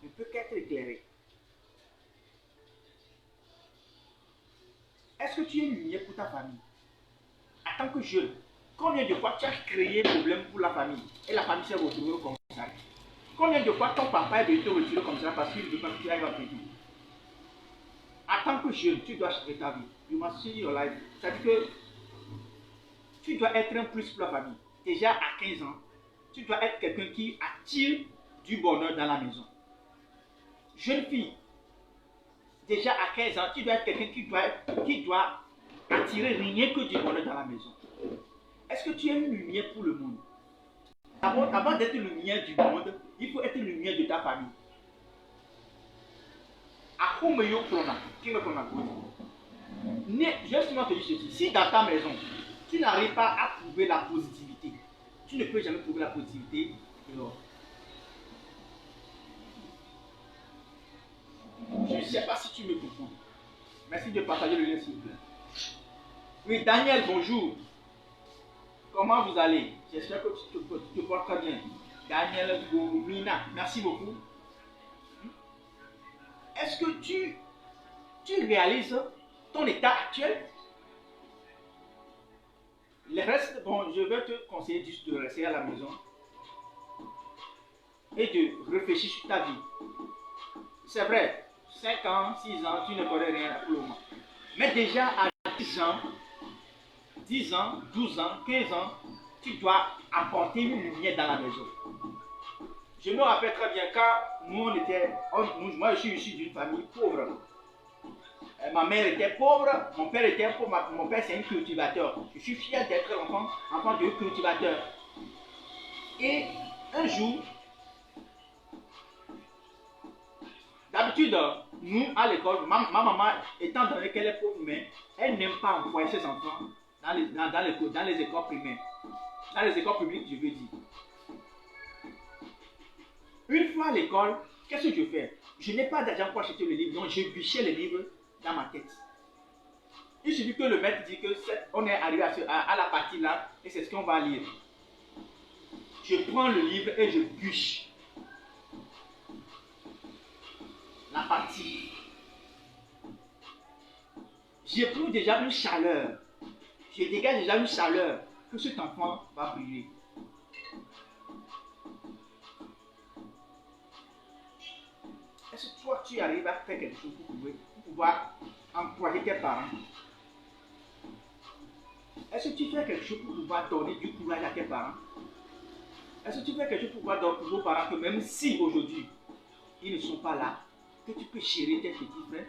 ne peut qu'être éclairé. Est-ce que tu es une lumière pour ta famille? En tant que jeune, combien de fois tu as créé un problème pour la famille et la famille s'est retrouvée comme ça? Combien de fois ton papa est venu te retirer comme ça parce qu'il ne veut pas que tu ailles en prison? En tant que jeune, tu dois changer ta vie. You must see your life. C'est-à-dire que tu dois être un plus pour la famille. Déjà à 15 ans, tu dois être quelqu'un qui attire du bonheur dans la maison. Jeune fille, déjà à 15 ans, tu dois être quelqu'un qui doit attirer rien que du bonheur dans la maison. Est-ce que tu es une lumière pour le monde? Avant d'être une lumière du monde, il faut être une lumière de ta famille. Justement te dire ceci, si dans ta maison, tu n'arrives pas à prouver la positivité, tu ne peux jamais prouver la positivité dehors. Je ne sais pas si tu me comprends. Merci de partager le lien s'il vous plaît. Oui, Daniel, bonjour. Comment vous allez? J'espère que tu te portes très bien. Daniel Gomina, merci beaucoup. Est-ce que tu réalises ton état actuel? Le reste, bon, je vais te conseiller juste de rester à la maison et de réfléchir sur ta vie. C'est vrai, 5 ans, 6 ans, tu ne connais rien pour le moment. Mais déjà à 10 ans, 12 ans, 15 ans, tu dois apporter une lumière dans la maison. Je me rappelle très bien quand nous on était, moi je suis issu d'une famille pauvre. Ma mère était pauvre, mon père était pauvre, mon père c'est un cultivateur. Je suis fier d'être enfant de cultivateur. Et un jour, d'habitude, nous à l'école, ma maman, étant donné qu'elle est pauvre, mais elle n'aime pas envoyer ses enfants dans les écoles primaires. Dans les écoles publiques, je veux dire. Une fois à l'école, qu'est-ce que je fais? Je n'ai pas d'argent pour acheter le livre, donc je bûchais les livres dans ma tête. Il suffit que le maître dit que on est arrivé à la partie là, et c'est ce qu'on va lire. Je prends le livre et je bûche la partie. J'éprouve déjà une chaleur. Je dégage déjà une chaleur que cet enfant va brûler. Est-ce que toi, tu arrives à faire quelque chose pour pouvoir encourager tes parents? Est-ce que tu fais quelque chose pour pouvoir donner du courage à tes parents? Est-ce que tu fais quelque chose pour pouvoir donner pour vos parents que même si aujourd'hui, ils ne sont pas là, que tu peux chérir tes petits frères?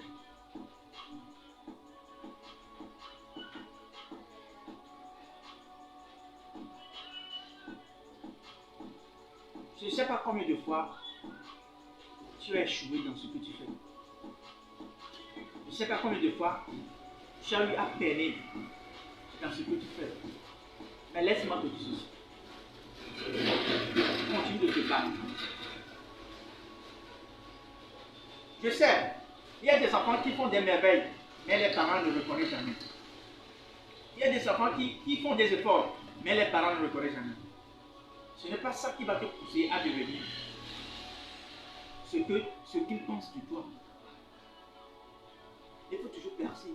Je ne sais pas combien de fois tu as échoué dans ce que tu fais. Je ne sais pas combien de fois tu as eu à peiner dans ce que tu fais. Mais laisse-moi te dire ceci. Continue de te battre. Je sais, il y a des enfants qui font des merveilles, mais les parents ne le reconnaissent jamais. Il y a des enfants qui font des efforts, mais les parents ne le reconnaissent jamais. Ce n'est pas ça qui va te pousser à devenir ce qu'ils pensent de toi. Il faut toujours percer.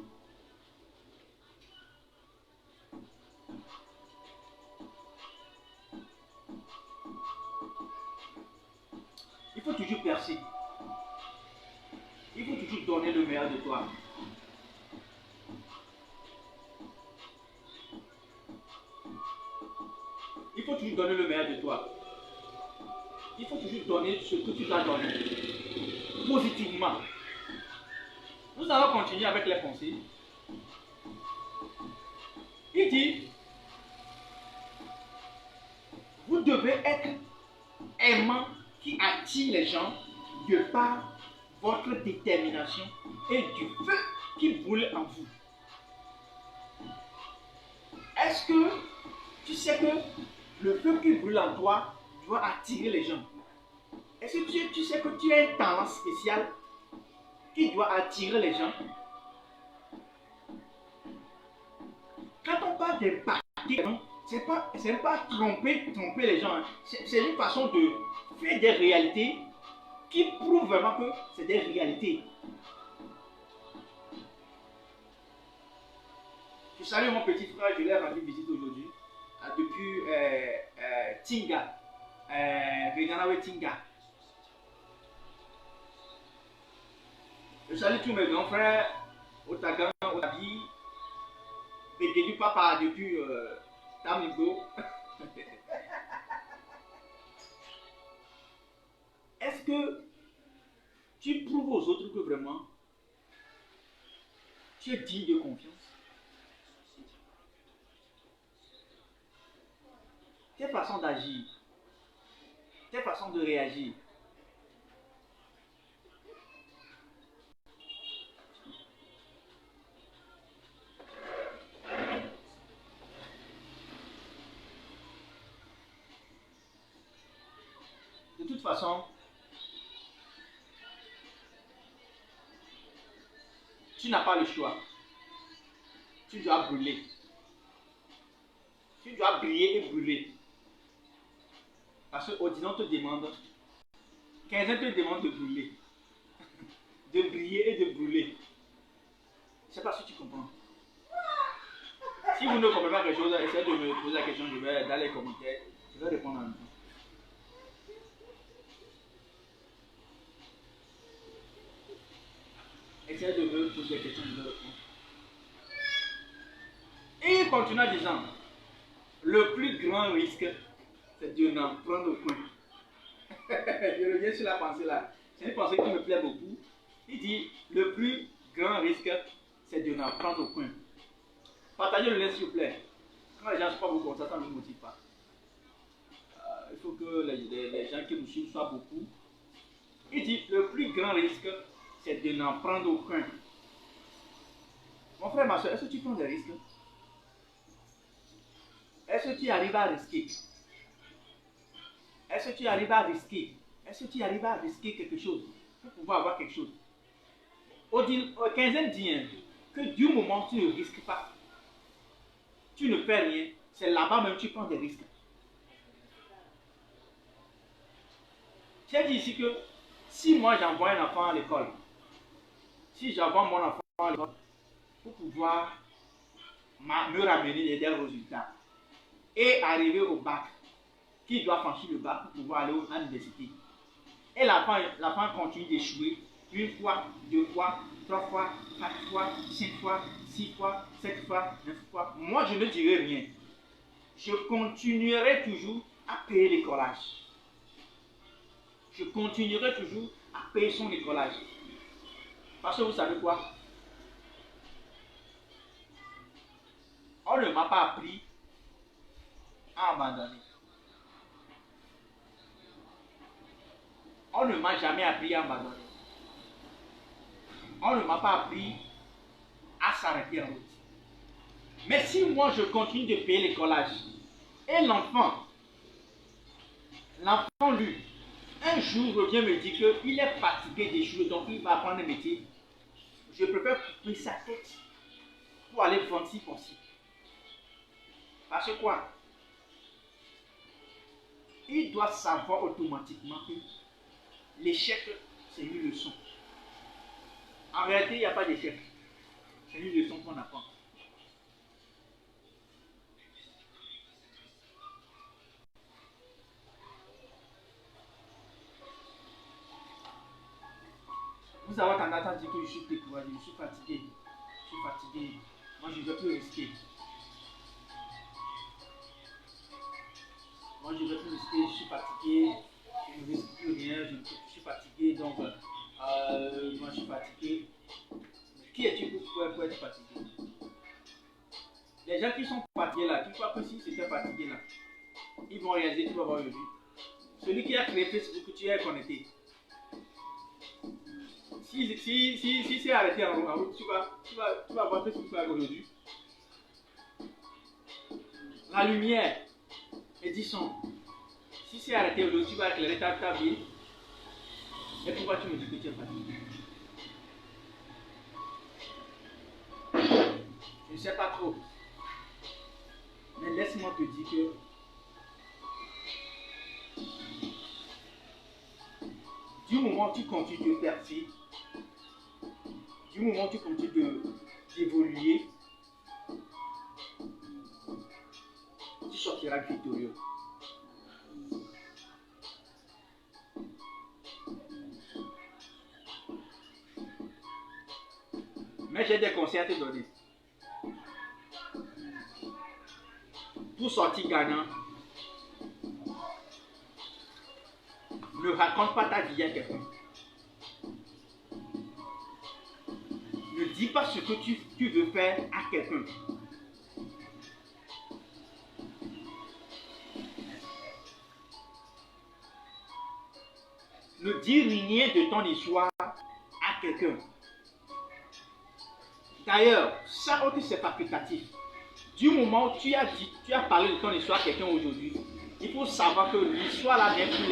Il faut toujours percer. Il faut toujours donner le meilleur de toi. Il faut toujours donner le meilleur de toi. Il faut toujours donner ce que tu dois donner. Positivement. Nous allons continuer avec les pensées. Il dit, vous devez être aimant qui attire les gens de par votre détermination et du feu qui brûle en vous. Est-ce que tu sais que le feu qui brûle en toi doit attirer les gens? Est-ce que tu sais que tu as un talent spécial qui doit attirer les gens? Quand on parle d'impacter, c'est pas tromper les gens. C'est une façon de faire des réalités qui prouvent vraiment que c'est des réalités. Je salue mon petit frère, je l'ai rendu visite aujourd'hui depuis Tinga, Reganawe Tinga. Je salue tous mes grands frères, Otagan, Otabi, Bégué du Papa depuis Tamigo. Est-ce que tu prouves aux autres que vraiment tu es digne de confiance? Tes façons d'agir, tes façons de réagir. De toute façon, tu n'as pas le choix. Tu dois brûler. Tu dois briller et brûler. Parce que Odilon te demande, 15 ans te demande de brûler. De briller et de brûler. Je ne sais pas si tu comprends. Si vous ne comprenez pas quelque chose, essayez de me poser la question, je vais dans les commentaires, je vais répondre en même temps. Essayez de me poser des questions, je vais répondre. Et il continue en disant, le plus grand risque, c'est de n'en prendre point. Je reviens sur la pensée là. C'est une pensée qui me plaît beaucoup. Il dit, le plus grand risque, c'est de n'en prendre aucun. Partagez le lien s'il vous plaît. Quand les gens se parlent beaucoup comme ça ne nous motive pas. Il faut que les gens qui nous suivent soient beaucoup. Il dit, le plus grand risque, c'est de n'en prendre aucun. Mon frère, ma soeur, est-ce que tu prends des risques? Est-ce que tu arrives à risquer? Est-ce que tu arrives à risquer? Est-ce que tu arrives à risquer quelque chose pour pouvoir avoir quelque chose? Au 15e dit que du moment où tu ne risques pas, tu ne fais rien, c'est là-bas même que tu prends des risques. J'ai dit ici que si moi j'envoie un enfant à l'école, si j'envoie mon enfant à l'école pour pouvoir me ramener des résultats et arriver au bac, qui doit franchir le bac pour pouvoir aller à l'université, et l'enfant continue d'échouer une fois, deux fois, trois fois, quatre fois, cinq fois, six fois, sept fois, neuf fois, moi je ne dirai rien. Je continuerai toujours à payer l'écolage. Je continuerai toujours à payer son écolage. Parce que vous savez quoi? On ne m'a pas appris à abandonner. On ne m'a jamais appris à abandonner. On ne m'a pas appris à s'arrêter en route. Mais si moi je continue de payer l'écolage et l'enfant lui, un jour revient me dire qu'il est fatigué d'échouer, donc il va apprendre un métier, je préfère couper sa tête pour aller vendre si possible. Parce que quoi? Il doit savoir automatiquement que l'échec, c'est une leçon. En réalité, il n'y a pas d'échec. C'est une leçon qu'on apprend. Vous avez tendance à dire que je suis découragé, je suis fatigué. Je suis fatigué. Moi, je ne veux plus risquer. Moi, je ne veux plus risquer, je suis fatigué. Je ne risque plus rien, je suis fatigué. Donc, moi, je suis fatigué. Qui es-tu pour être fatigué? Les gens qui sont fatigués là, qui croient que si c'était fatigué là, ils vont réaliser que tu vas avoir aujourd'hui. Celui qui a créé Facebook, tu es connecté. Si c'est arrêté en route, tu vas voir Facebook aujourd'hui. La lumière, Edison, si c'est arrêté aujourd'hui, tu vas éclairer ta vie. Et pourquoi tu me dis que tu es fatigué? Je ne sais pas trop. Mais laisse-moi te dire que du moment où tu continues de percer, du moment où tu continues d'évoluer, tu sortiras victorieux. Mais j'ai des conseils à te donner. Pour sortir gagnant, ne raconte pas ta vie à quelqu'un. Ne dis pas ce que tu veux faire à quelqu'un. Ne dis rien de ton histoire à quelqu'un. D'ailleurs, ça aussi c'est facultatif. Du moment où tu as parlé de ton histoire à quelqu'un aujourd'hui, il faut savoir que l'histoire là n'est plus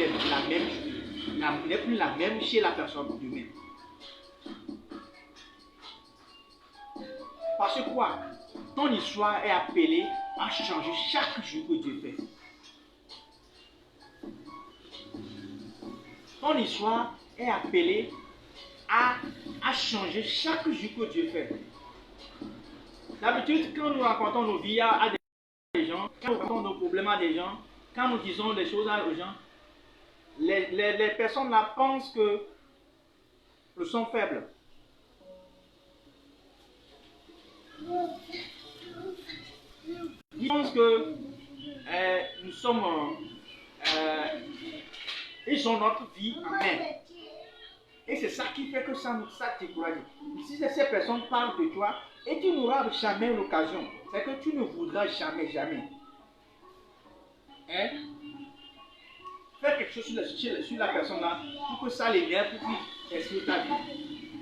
la même chez la personne humaine. Parce que quoi? Ton histoire est appelée à changer chaque jour que Dieu fait. Ton histoire est appelée à changer chaque jour que Dieu fait. D'habitude, quand nous racontons nos vies à des gens, quand nous racontons nos problèmes à des gens, quand nous disons des choses aux gens, les personnes là pensent que nous sommes faibles. Ils pensent que nous sommes... ils ont notre vie en main. Et c'est ça qui fait que ça décourage. si ces personnes parlent de toi et tu n'auras jamais l'occasion, c'est que tu ne voudras jamais. Hein? Faire quelque chose sur la personne là pour que ça l'énerve, pour qu'il explique ta vie.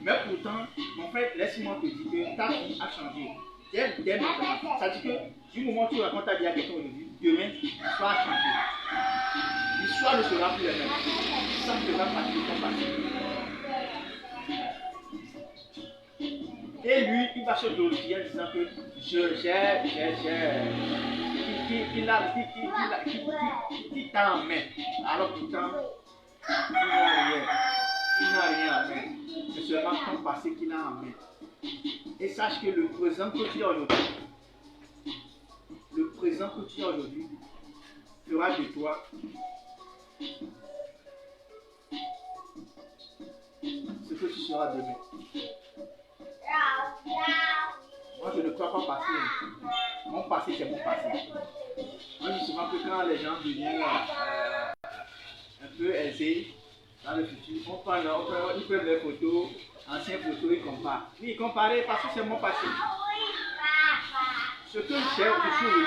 Mais pourtant, mon frère, laisse-moi te dire que ta vie a changé. Dès maintenant. Ça dit que du moment où tu racontes ta vie à quelqu'un aujourd'hui, demain, l'histoire a changé. L'histoire ne sera plus la même. Ça ne sera pas tout ton passé. Et lui, il va se glorifier en disant que qu'il t'a en main. Alors pourtant, il n'a rien en main. C'est seulement ton passé qu'il a en main. Et sache que le présent que tu as aujourd'hui, fera de toi ce que tu seras demain. Moi, je ne crois pas au passé. Mon passé, c'est mon passé. Moi, je dis souvent que quand les gens deviennent un peu aisés dans le futur, ils prennent leurs photos, anciennes photos, ils comparent. Oui, ils comparent parce que c'est mon passé. Ce que je suis aujourd'hui,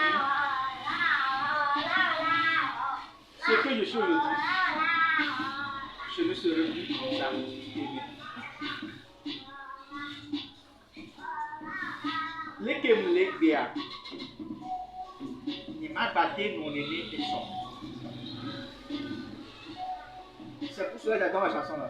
je ne serai plus comme ça. Les que me les bien, il m'a battu mon aîné et son. C'est pour cela que j'adore la chanson là.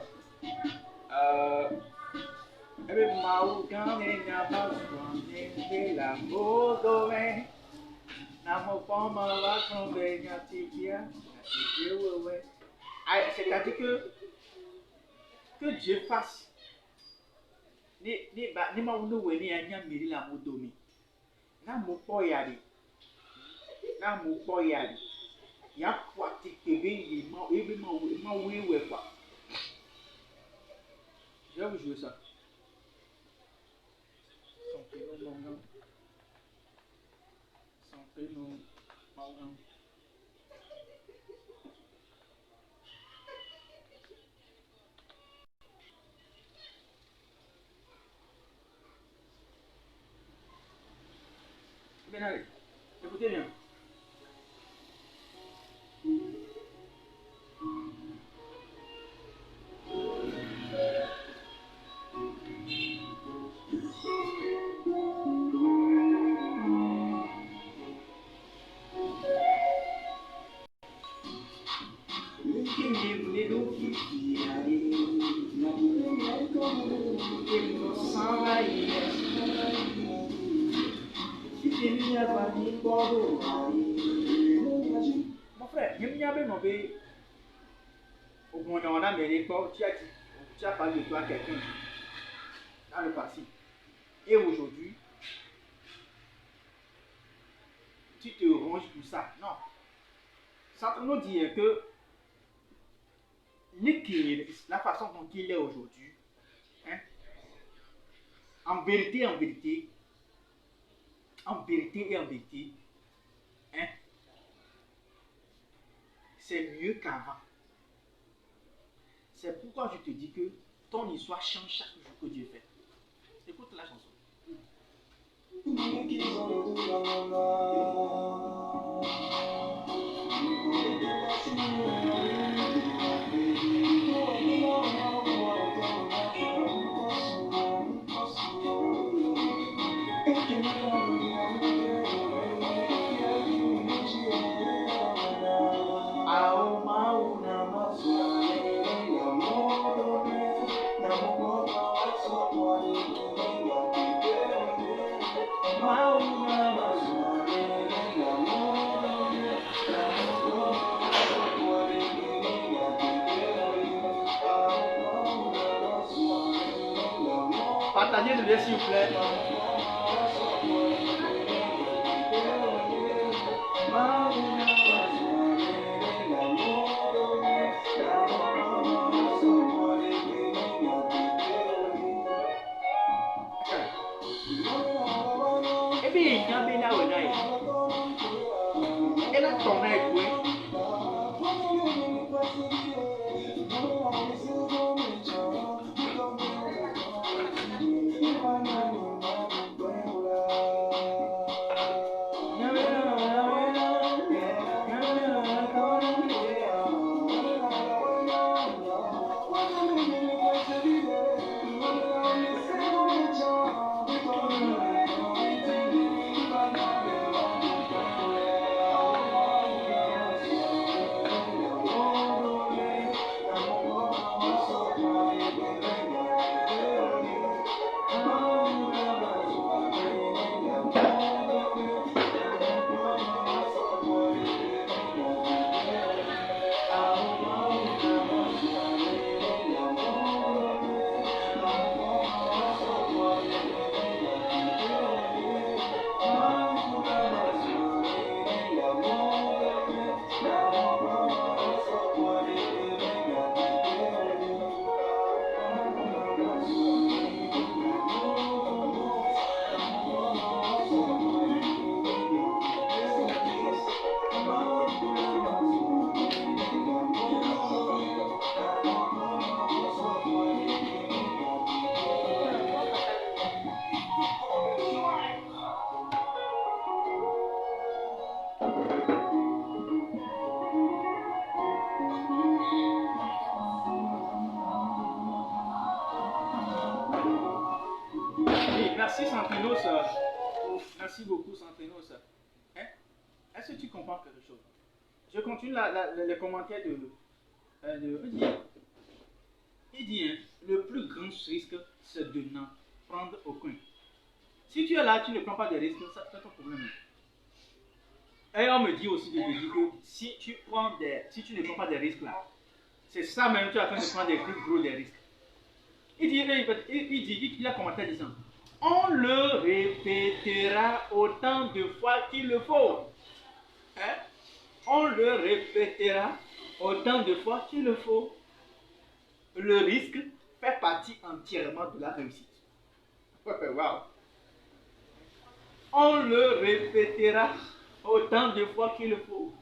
C'est-à-dire que Dieu fasse. Ni ma wuno weni anya miri la modomi na mo poyari ya kwati kebe yi ma ebe ma wewe kwa. Je vais vous jouer ça. Son prénom Morgan. Bien allez, écoutez bien. Mon frère, tu as parlé de toi à quelqu'un dans le passé. Et aujourd'hui, tu te ranges pour ça. Non. Ça nous dit que la façon dont il est aujourd'hui, hein, en vérité, hein, c'est mieux qu'avant. C'est pourquoi je te dis que ton histoire change chaque jour que Dieu fait. Écoute la chanson. Partagez le lien s'il vous plaît. Et puis, il y a un peu là où elle a tourné avec lui. Merci Santinos. Merci beaucoup Santinos. Hein? Est-ce que tu comprends quelque chose? Je continue les commentaires il dit, hein, le plus grand risque, c'est de n'en prendre aucun. Si tu es là, tu ne prends pas de risques, ça c'est ton problème. Et on me dit aussi de dire que si tu ne prends pas de risques là, c'est ça même, tu es en train de prendre des plus gros des risques. Il a commenté en disant, on le répétera autant de fois qu'il le faut. Hein? On le répétera autant de fois qu'il le faut. Le risque fait partie entièrement de la réussite. Wow. On le répétera autant de fois qu'il le faut.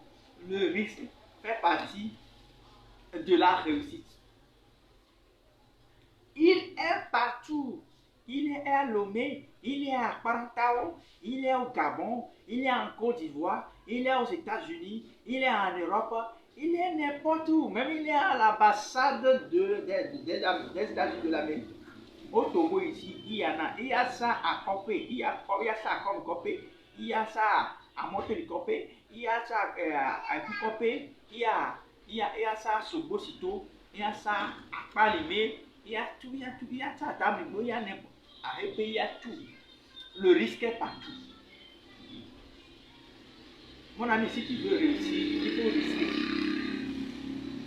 Le risque fait partie de la réussite. Il est partout. Il est à Lomé, il est à Parantao, il est au Gabon, il est en Côte d'Ivoire, il est aux États-Unis, il est en Europe, il est n'importe où. Même il est à l'ambassade des États-Unis de l'Amérique. Au Togo ici, il y en a. Il y a ça à Copé, il y a ça à Copé, il y a ça à Montélicopé, il y a ça à Copé, il y a ça à Sobosito, il y a ça à Palimé, il y a tout, il y a ça à Tabligo, il y a n'importe. Il y a tout. Le risque est partout. Mon ami, si tu veux réussir, il faut risquer.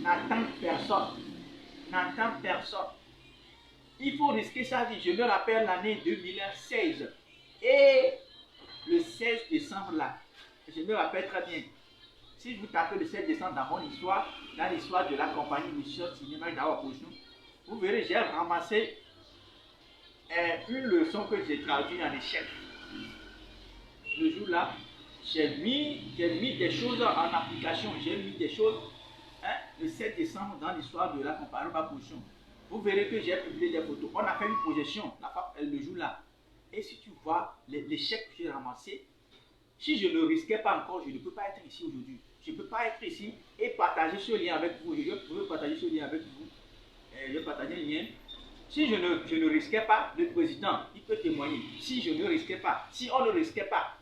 N'attends personne. N'attends personne. Il faut risquer sa vie. Je me rappelle l'année 2016. Et le 16 décembre là, je me rappelle très bien. Si je vous tapez le 16 décembre dans mon histoire, dans l'histoire de la compagnie Mission Cinéma d'Awapochou, vous verrez, j'ai ramassé une leçon que j'ai traduite en échec. Le jour-là, j'ai mis des choses en application, j'ai mis des choses le 7 décembre dans l'histoire de la compagnie Bapochon. Vous verrez que j'ai publié des photos. On a fait une projection le jour-là. Et si tu vois l'échec que j'ai ramassé, si je ne risquais pas encore, je ne peux pas être ici aujourd'hui. Je ne peux pas être ici et partager ce lien avec vous. Je peux partager ce lien avec vous. Je vais partager le lien. Si je ne risquais pas, le président, il peut témoigner. Si je ne risquais pas, si on ne risquait pas,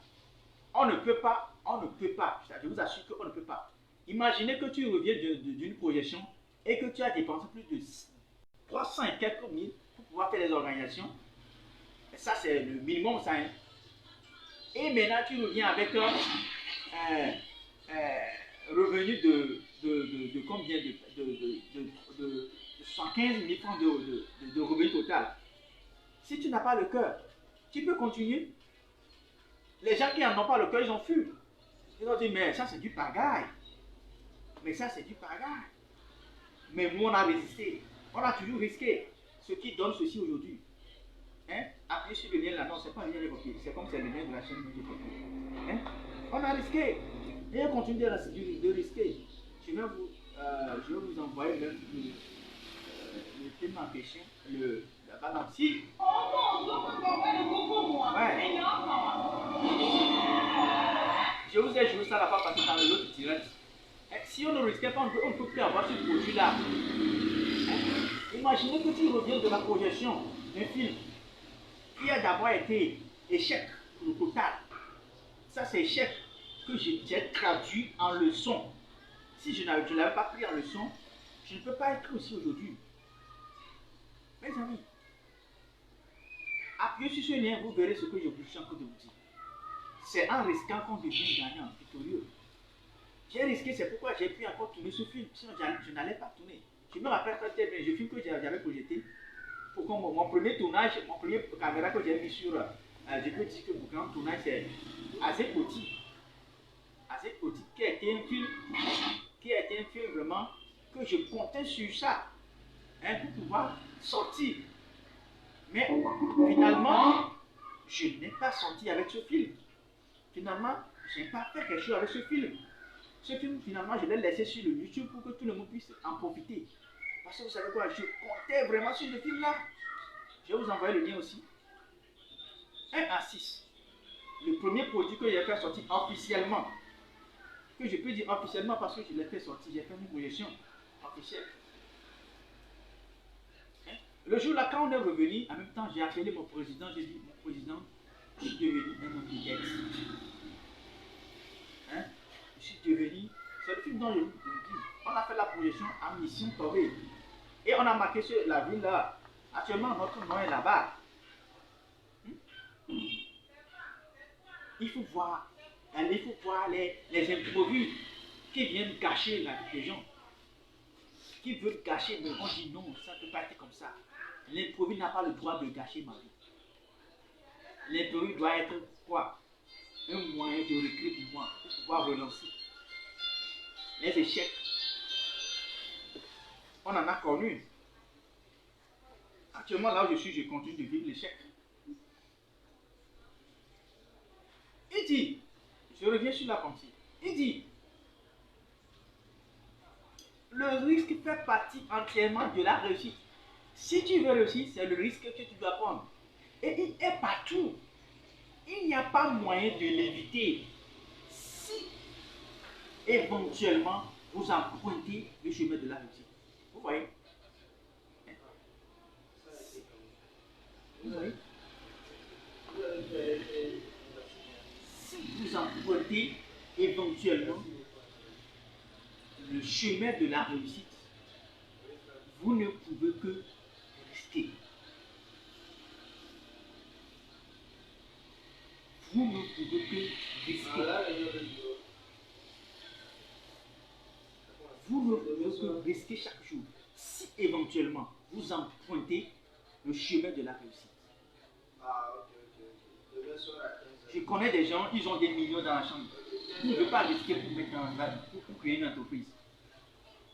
on ne peut pas. Je vous assure qu'on ne peut pas. Imaginez que tu reviens d'une projection et que tu as dépensé plus de 300 et quelques mille pour pouvoir faire les organisations. Et ça, c'est le minimum, ça. Hein. Et maintenant, tu reviens avec un revenu de combien de 115 000 francs de revenu total. Si tu n'as pas le cœur, tu peux continuer. Les gens qui n'en ont pas le cœur, ils ont fui. Ils ont dit, mais ça c'est du pagaille. Mais ça c'est du pagaille. Mais nous on a résisté. On a toujours risqué. Ce qui donne ceci aujourd'hui. Hein? Appuyez sur le lien là. Non, c'est pas le lien de papier. C'est comme c'est le lien de la chaîne de papier. Hein? On a risqué. Et on continue de risquer. Je vais vous envoyer même le thème en question, la balance. Si. Ouais. Je vous ai joué ça la fois passée dans le lot direct. Si on ne risquait pas, on ne peut plus avoir ce produit-là. Imaginez que tu reviens de la projection d'un film qui a d'abord été échec au total. Ça, c'est échec que j'ai traduit en leçon. Si je ne l'avais pas pris en leçon, je ne peux pas être aussi aujourd'hui. Mes amis, appuyez sur ce lien, vous verrez ce que je suis en train de vous dire. C'est en risquant qu'on devient gagnant, victorieux. J'ai risqué, c'est pourquoi j'ai pu encore tourner ce film. Sinon, je n'allais pas tourner. Je me rappelle très bien, je film que j'avais projeté. Pour que mon premier tournage, mon premier caméra que j'ai mis sur, je peux dire que mon grand tournage, c'est Azekoti. Azekoti, qui a été un film vraiment que je comptais sur ça. Hein, pour pouvoir sortir. Mais finalement, je n'ai pas sorti avec ce film. Finalement, je n'ai pas fait quelque chose avec ce film. Ce film, finalement, je l'ai laissé sur le YouTube pour que tout le monde puisse en profiter. Parce que vous savez quoi, je comptais vraiment sur le film là. Je vais vous envoyer le lien aussi. 1 à 6. Le premier produit que j'ai fait sortir officiellement. Que je peux dire officiellement parce que je l'ai fait sortir. J'ai fait une projection officielle. Le jour là, quand on est revenu, en même temps, j'ai appelé mon président, j'ai dit, mon président, je suis devenu un homme de tête. Hein? Je suis devenu, c'est le film dont je vous dis, on a fait la projection à Mission Toré. Et on a marqué sur la ville là. Actuellement, notre nom est là-bas. Il faut voir les imprévus qui viennent gâcher la vie des gens. Qui veulent gâcher, mais on dit non, ça ne peut pas être comme ça. L'imprévu n'a pas le droit de gâcher ma vie. L'imprévu doit être quoi? Un moyen de recruter pour moi, pour pouvoir relancer. Les échecs, on en a connu. Actuellement, là où je suis, je continue de vivre l'échec. Il dit, je reviens sur la pensée, il dit, le risque fait partie entièrement de la réussite. Si tu veux réussir, c'est le risque que tu dois prendre. Et il est partout. Il n'y a pas moyen de l'éviter. Si éventuellement vous empruntez le chemin de la réussite. Vous voyez? Vous voyez? Si vous empruntez éventuellement le chemin de la réussite, vous ne pouvez que rester. Vous ne pouvez que rester. Vous ne pouvez que rester chaque jour. Si éventuellement vous empruntez le chemin de la réussite. Je connais des gens, ils ont des millions dans la chambre. Tu ne veux pas risquer pour mettre pour créer une entreprise.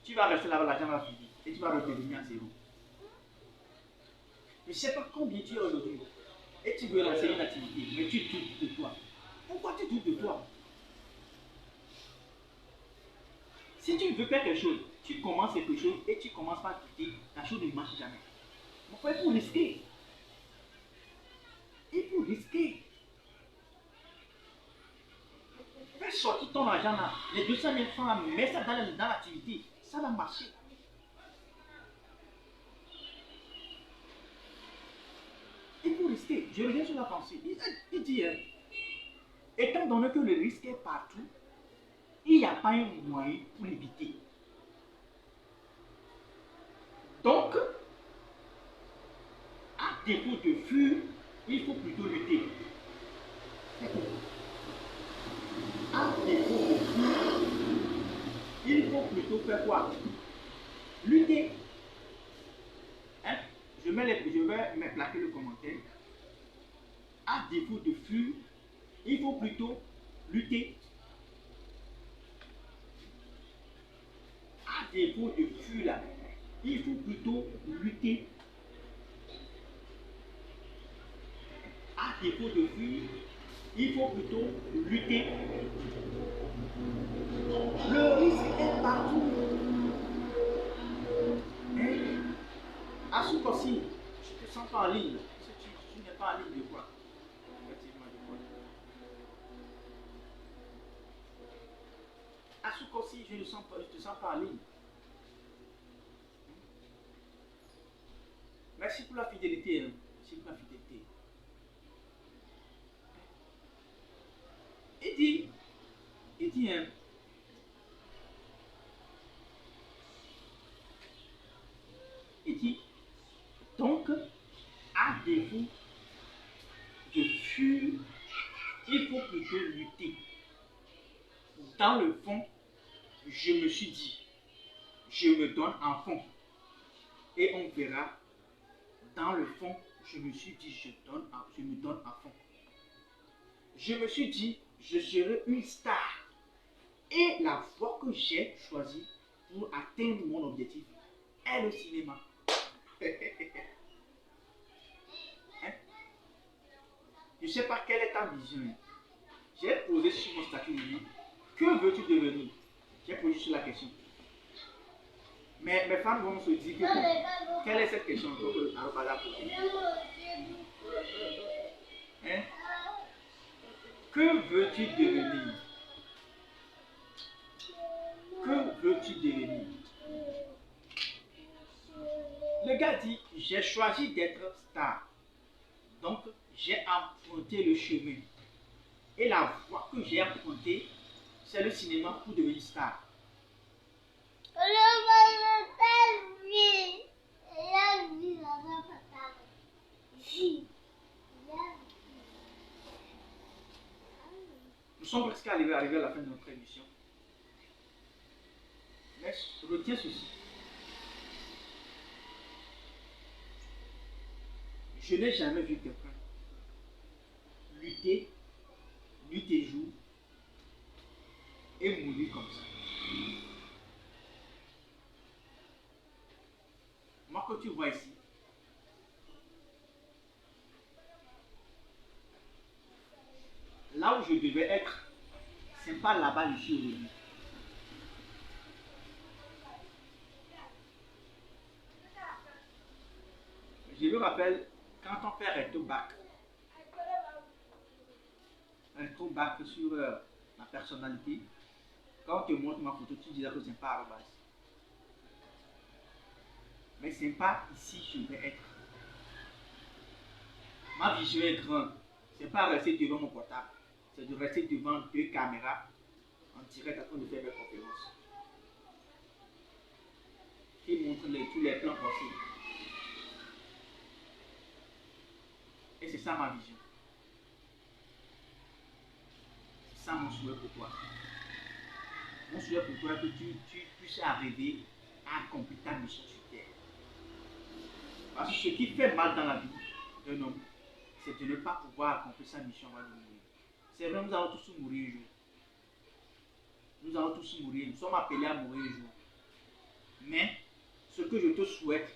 Tu vas rester là-bas, l'argent va finir. Et tu vas redevenir à zéro. Je ne sais pas combien tu es aujourd'hui. Et tu veux lancer une activité, mais tu doutes de toi. Pourquoi tu doutes de toi? Si tu veux faire quelque chose, tu commences quelque chose et tu commences par douter, la chose ne marche jamais. Pourquoi il faut risquer? Il faut risquer. Fais sortir ton argent là, les 200 000 francs là, mets ça dans l'activité, ça va marcher. Il faut risquer. Je reviens sur la pensée. Il dit, étant donné que le risque est partout, il n'y a pas un moyen pour l'éviter. Donc, à défaut de fuir, il faut plutôt lutter. À défaut de fuir, il faut plutôt faire quoi? Lutter. Hein? Je vais me plaquer le commentaire. À défaut de fuir, il faut plutôt lutter. À défaut de fuir là, il faut plutôt lutter. À défaut de fuir, il faut plutôt lutter. Le risque est partout. Hein? Assouk aussi, je te sens pas en ligne. Tu n'es pas en ligne de quoi? Effectivement, de quoi? Assouk aussi, je ne te sens pas en ligne. Merci pour la fidélité. Hein. Merci pour la fidélité. Il dit, hein, il dit, donc, à défaut de fuir, il faut plutôt lutter. Dans le fond, je me suis dit, je me donne en fond. Et on verra, dans le fond, je me suis dit, je me donne à fond. Je me suis dit, je serai une star. Et la voie que j'ai choisie pour atteindre mon objectif est le cinéma. Hein? Je ne sais pas quelle est ta vision. J'ai posé sur mon statut, que veux-tu devenir? J'ai posé sur la question. Mais mes femmes vont se dire que quelle est cette question que Arabada pose? Hein? Que veux-tu devenir? Que veux-tu devenir? Le gars dit, j'ai choisi d'être star. Donc, j'ai emprunté le chemin. Et la voie que j'ai empruntée, c'est le cinéma pour devenir star. Nous sommes presque arrivés à la fin de notre émission. Mais retiens ceci. Je n'ai jamais vu quelqu'un lutter, nuit et jour, et mourir comme ça. Moi, que tu vois ici, là où je devais être, c'est pas là-bas je suis aujourd'hui. Je me rappelle, quand on fait rétro-bac sur ma personnalité, quand on te montre ma photo, tu disais que c'est pas à la base. Mais c'est pas ici que je vais être. Ma vision est grande. C'est pas rester devant mon portable. C'est de rester devant 2 caméras en direct en train de faire mes conférences. Qui montrent tous les plans possibles. Et c'est ça ma vision. C'est ça mon souhait pour toi. Mon souhait pour toi est que tu puisses arriver à accomplir ta mission sur terre. Parce que ce qui fait mal dans la vie d'un homme, c'est de ne pas pouvoir accomplir sa mission avant de mourir. C'est vrai, nous allons tous mourir un jour. Nous allons tous mourir. Nous sommes appelés à mourir un jour. Mais ce que je te souhaite,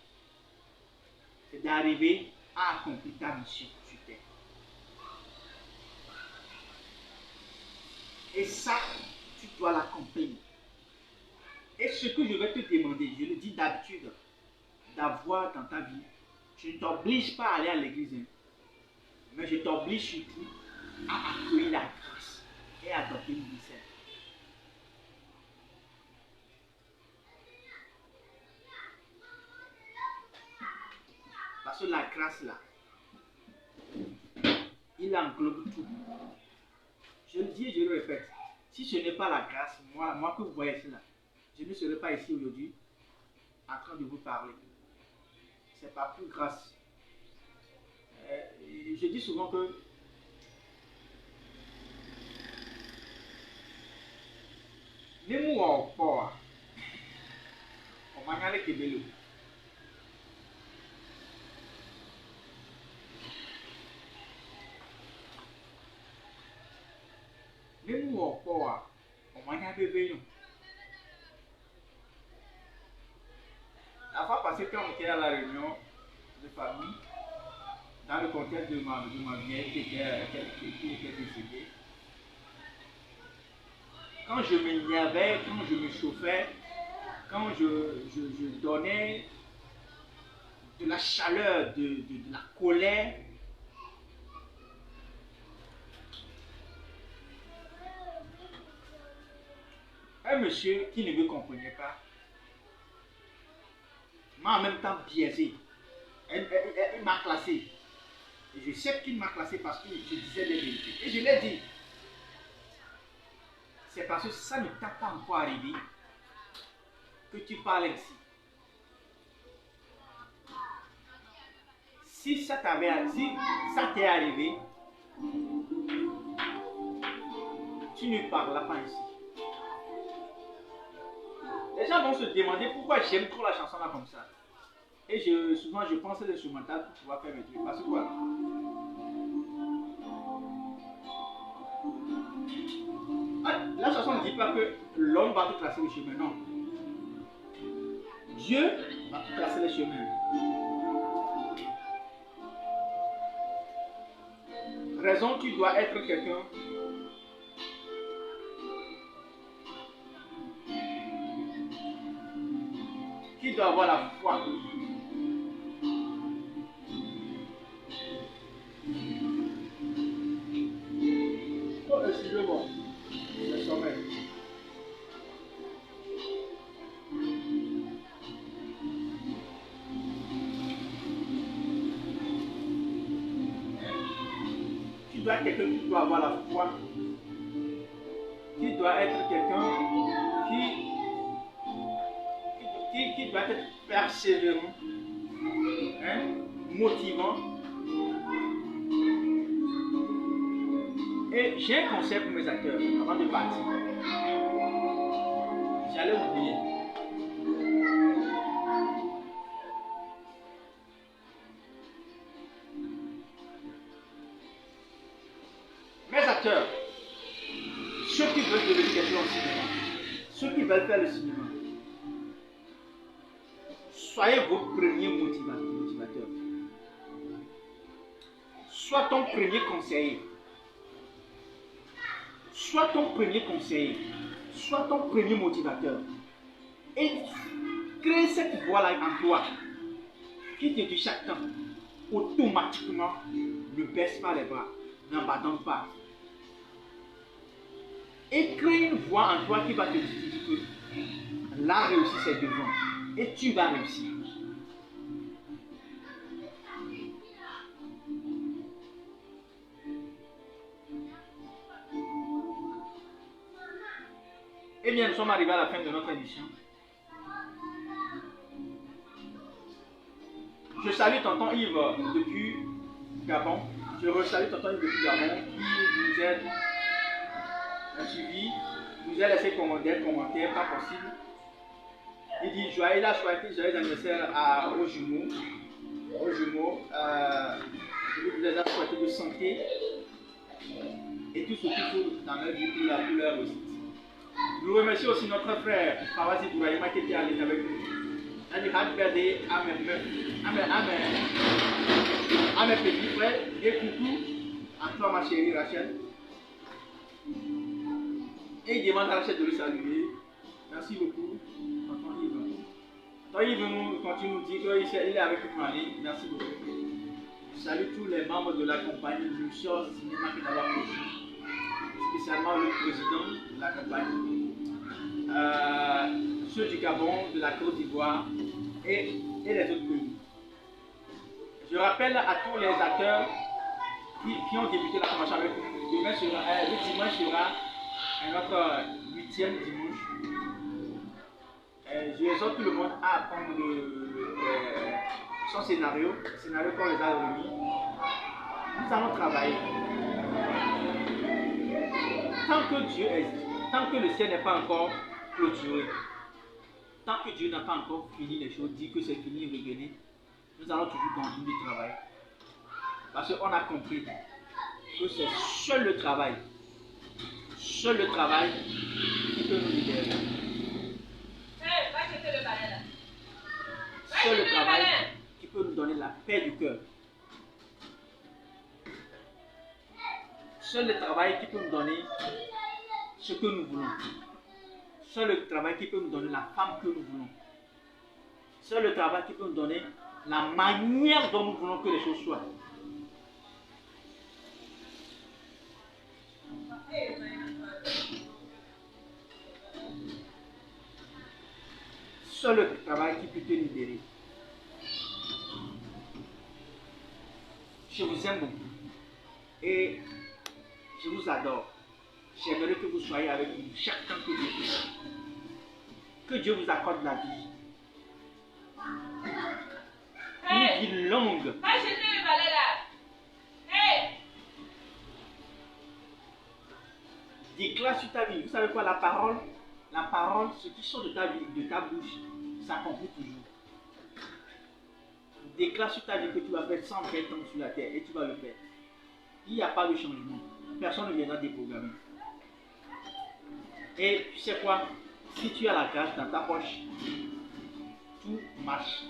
c'est d'arriver à accomplir ta mission sur terre. Et ça, tu dois l'accomplir. Et ce que je vais te demander, je le dis d'habitude, d'avoir dans ta vie, je ne t'oblige pas à aller à l'église, hein, mais je t'oblige surtout à accueillir la grâce et à adopter le ministère. Parce que la grâce là, il englobe tout. Je le dis et je le répète, si ce n'est pas la grâce, moi que vous voyez ici là, je ne serai pas ici aujourd'hui en train de vous parler. C'est pas plus grâce. Je dis souvent que les mots en port, on m'a dit que bello. Les mots en port, on m'a dit bello. La fois passée, quand on était à la réunion de famille, dans le contexte de ma vieille qui était décédée, quand je m'énervais, quand je me chauffais, quand je donnais de la chaleur, de la colère, un monsieur qui ne me comprenait pas m'a en même temps biaisé. Il m'a classé. Et je sais qu'il m'a classé parce que je disais des vérités. Et je l'ai dit. C'est parce que ça ne t'a pas encore arrivé que tu parles ainsi. Si ça t'est arrivé, tu ne parles pas ainsi. Les gens vont se demander pourquoi j'aime trop la chanson là comme ça. Et souvent je pense à l'instrumental pour pouvoir faire mes trucs. Parce que quoi? La chanson ne dit pas que l'homme va te tracer le chemin, non. Dieu va te tracer le chemin. Raison, tu dois être quelqu'un qui doit avoir la foi. Oh, excusez-moi. Le sommeil. dois être quelqu'un qui doit avoir la foi. Qui doit être quelqu'un qui doit être persévérant, hein, motivant. Et j'ai un conseil pour mes acteurs avant de partir. J'allais oublier. Mes acteurs, ceux qui veulent devenir quelqu'un au cinéma, ceux qui veulent faire le cinéma, soyez vos premiers motivateurs. Sois ton premier conseiller. Sois ton premier conseiller. Sois ton premier motivateur. Et crée cette voix-là en toi qui te dit chaque temps, automatiquement, ne baisse pas les bras, n'abandonne pas. Et crée une voix en toi qui va te dire que la réussite c'est devant. Et tu vas réussir. Eh bien, nous sommes arrivés à la fin de notre émission. Je salue tonton Yves depuis Gabon. Je resalue tonton Yves depuis Gabon qui nous aide à suivi, nous a laissé des commentaires, pas possible. Il dit joyeux anniversaire aux jumeaux. Je vous les souhaiter de santé et tout ce qu'il faut dans leur vie pour leur réussite. Nous remercions aussi notre frère Fawzi Bouraïma qui était allé avec nous. On dit happy birthday à mes petits frères et coucou à toi ma chérie Rachel. Et il demande à Rachel de le saluer. Merci beaucoup, tonton Yves. Tonton Yves continue de nous dire qu'il est avec nous en ligne. Merci beaucoup. Je salue tous les membres de la compagnie Luxor Cinéma qui d'avoir reçu, spécialement le président de la compagnie, ceux du Gabon, de la Côte d'Ivoire et les autres pays. Je rappelle à tous les acteurs qui ont débuté la formation avec nous, le dimanche sera notre 8e dimanche. Je exhorte tout le monde à apprendre son scénario, le scénario qu'on les a remis. Nous allons travailler. Tant que Dieu existe, tant que le ciel n'est pas encore clôturé, tant que Dieu n'a pas encore fini les choses, dit que c'est fini, revenez, nous allons toujours continuer de travailler. Parce qu'on a compris que c'est seul le travail qui peut nous libérer. Seul le travail qui peut nous donner la paix du cœur. Seul le travail qui peut nous donner ce que nous voulons. Seul le travail qui peut nous donner la femme que nous voulons. Seul le travail qui peut nous donner la manière dont nous voulons que les choses soient. Seul le travail qui peut te libérer. Je vous aime beaucoup et je vous adore. J'aimerais que vous soyez avec nous chaque temps que Dieu peut. Que Dieu vous accorde la vie. Une vie longue. Déclare sur ta vie. Vous savez quoi, la parole, ce qui sort de ta vie, de ta bouche, s'accomplit toujours. Déclare sur ta vie que tu vas faire 120 ans sur la terre et tu vas le faire. Il n'y a pas de changement. Personne ne viendra déprogrammer. Et tu sais quoi? Si tu as la grâce dans ta poche, tout marche.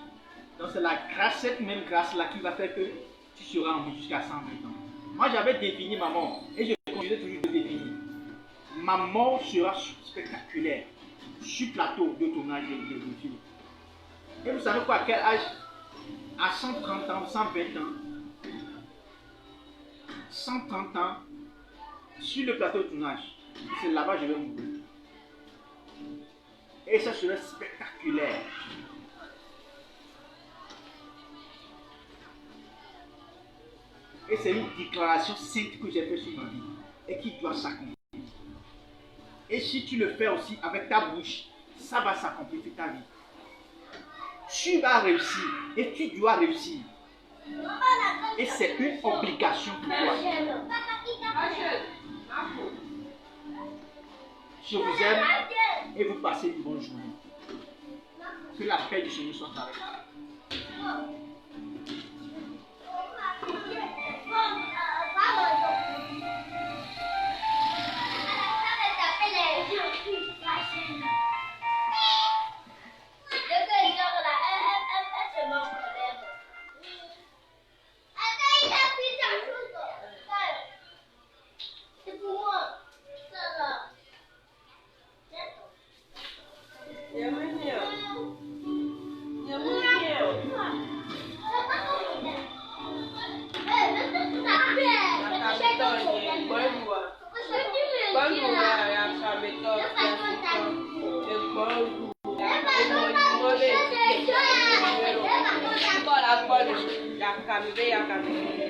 Donc c'est la grâce, cette même grâce-là qui va faire que tu seras en vie jusqu'à 120 ans. Moi j'avais défini ma mort et je continue toujours de définir. Ma mort sera spectaculaire sur plateau de tournage de film. Et vous savez quoi, à quel âge? À 130 ans, 120 ans, 130 ans, sur le plateau de tournage. C'est là-bas que je vais mourir. Et ça serait spectaculaire. Et c'est une déclaration sainte que j'ai faite sur ma vie et qui doit s'accomplir. Et si tu le fais aussi avec ta bouche, ça va s'accomplir toute ta vie. Tu vas réussir et tu dois réussir. Et c'est une obligation pour toi. Je vous aime et vous passez une bonne journée. Que la paix du Seigneur soit avec vous. Ya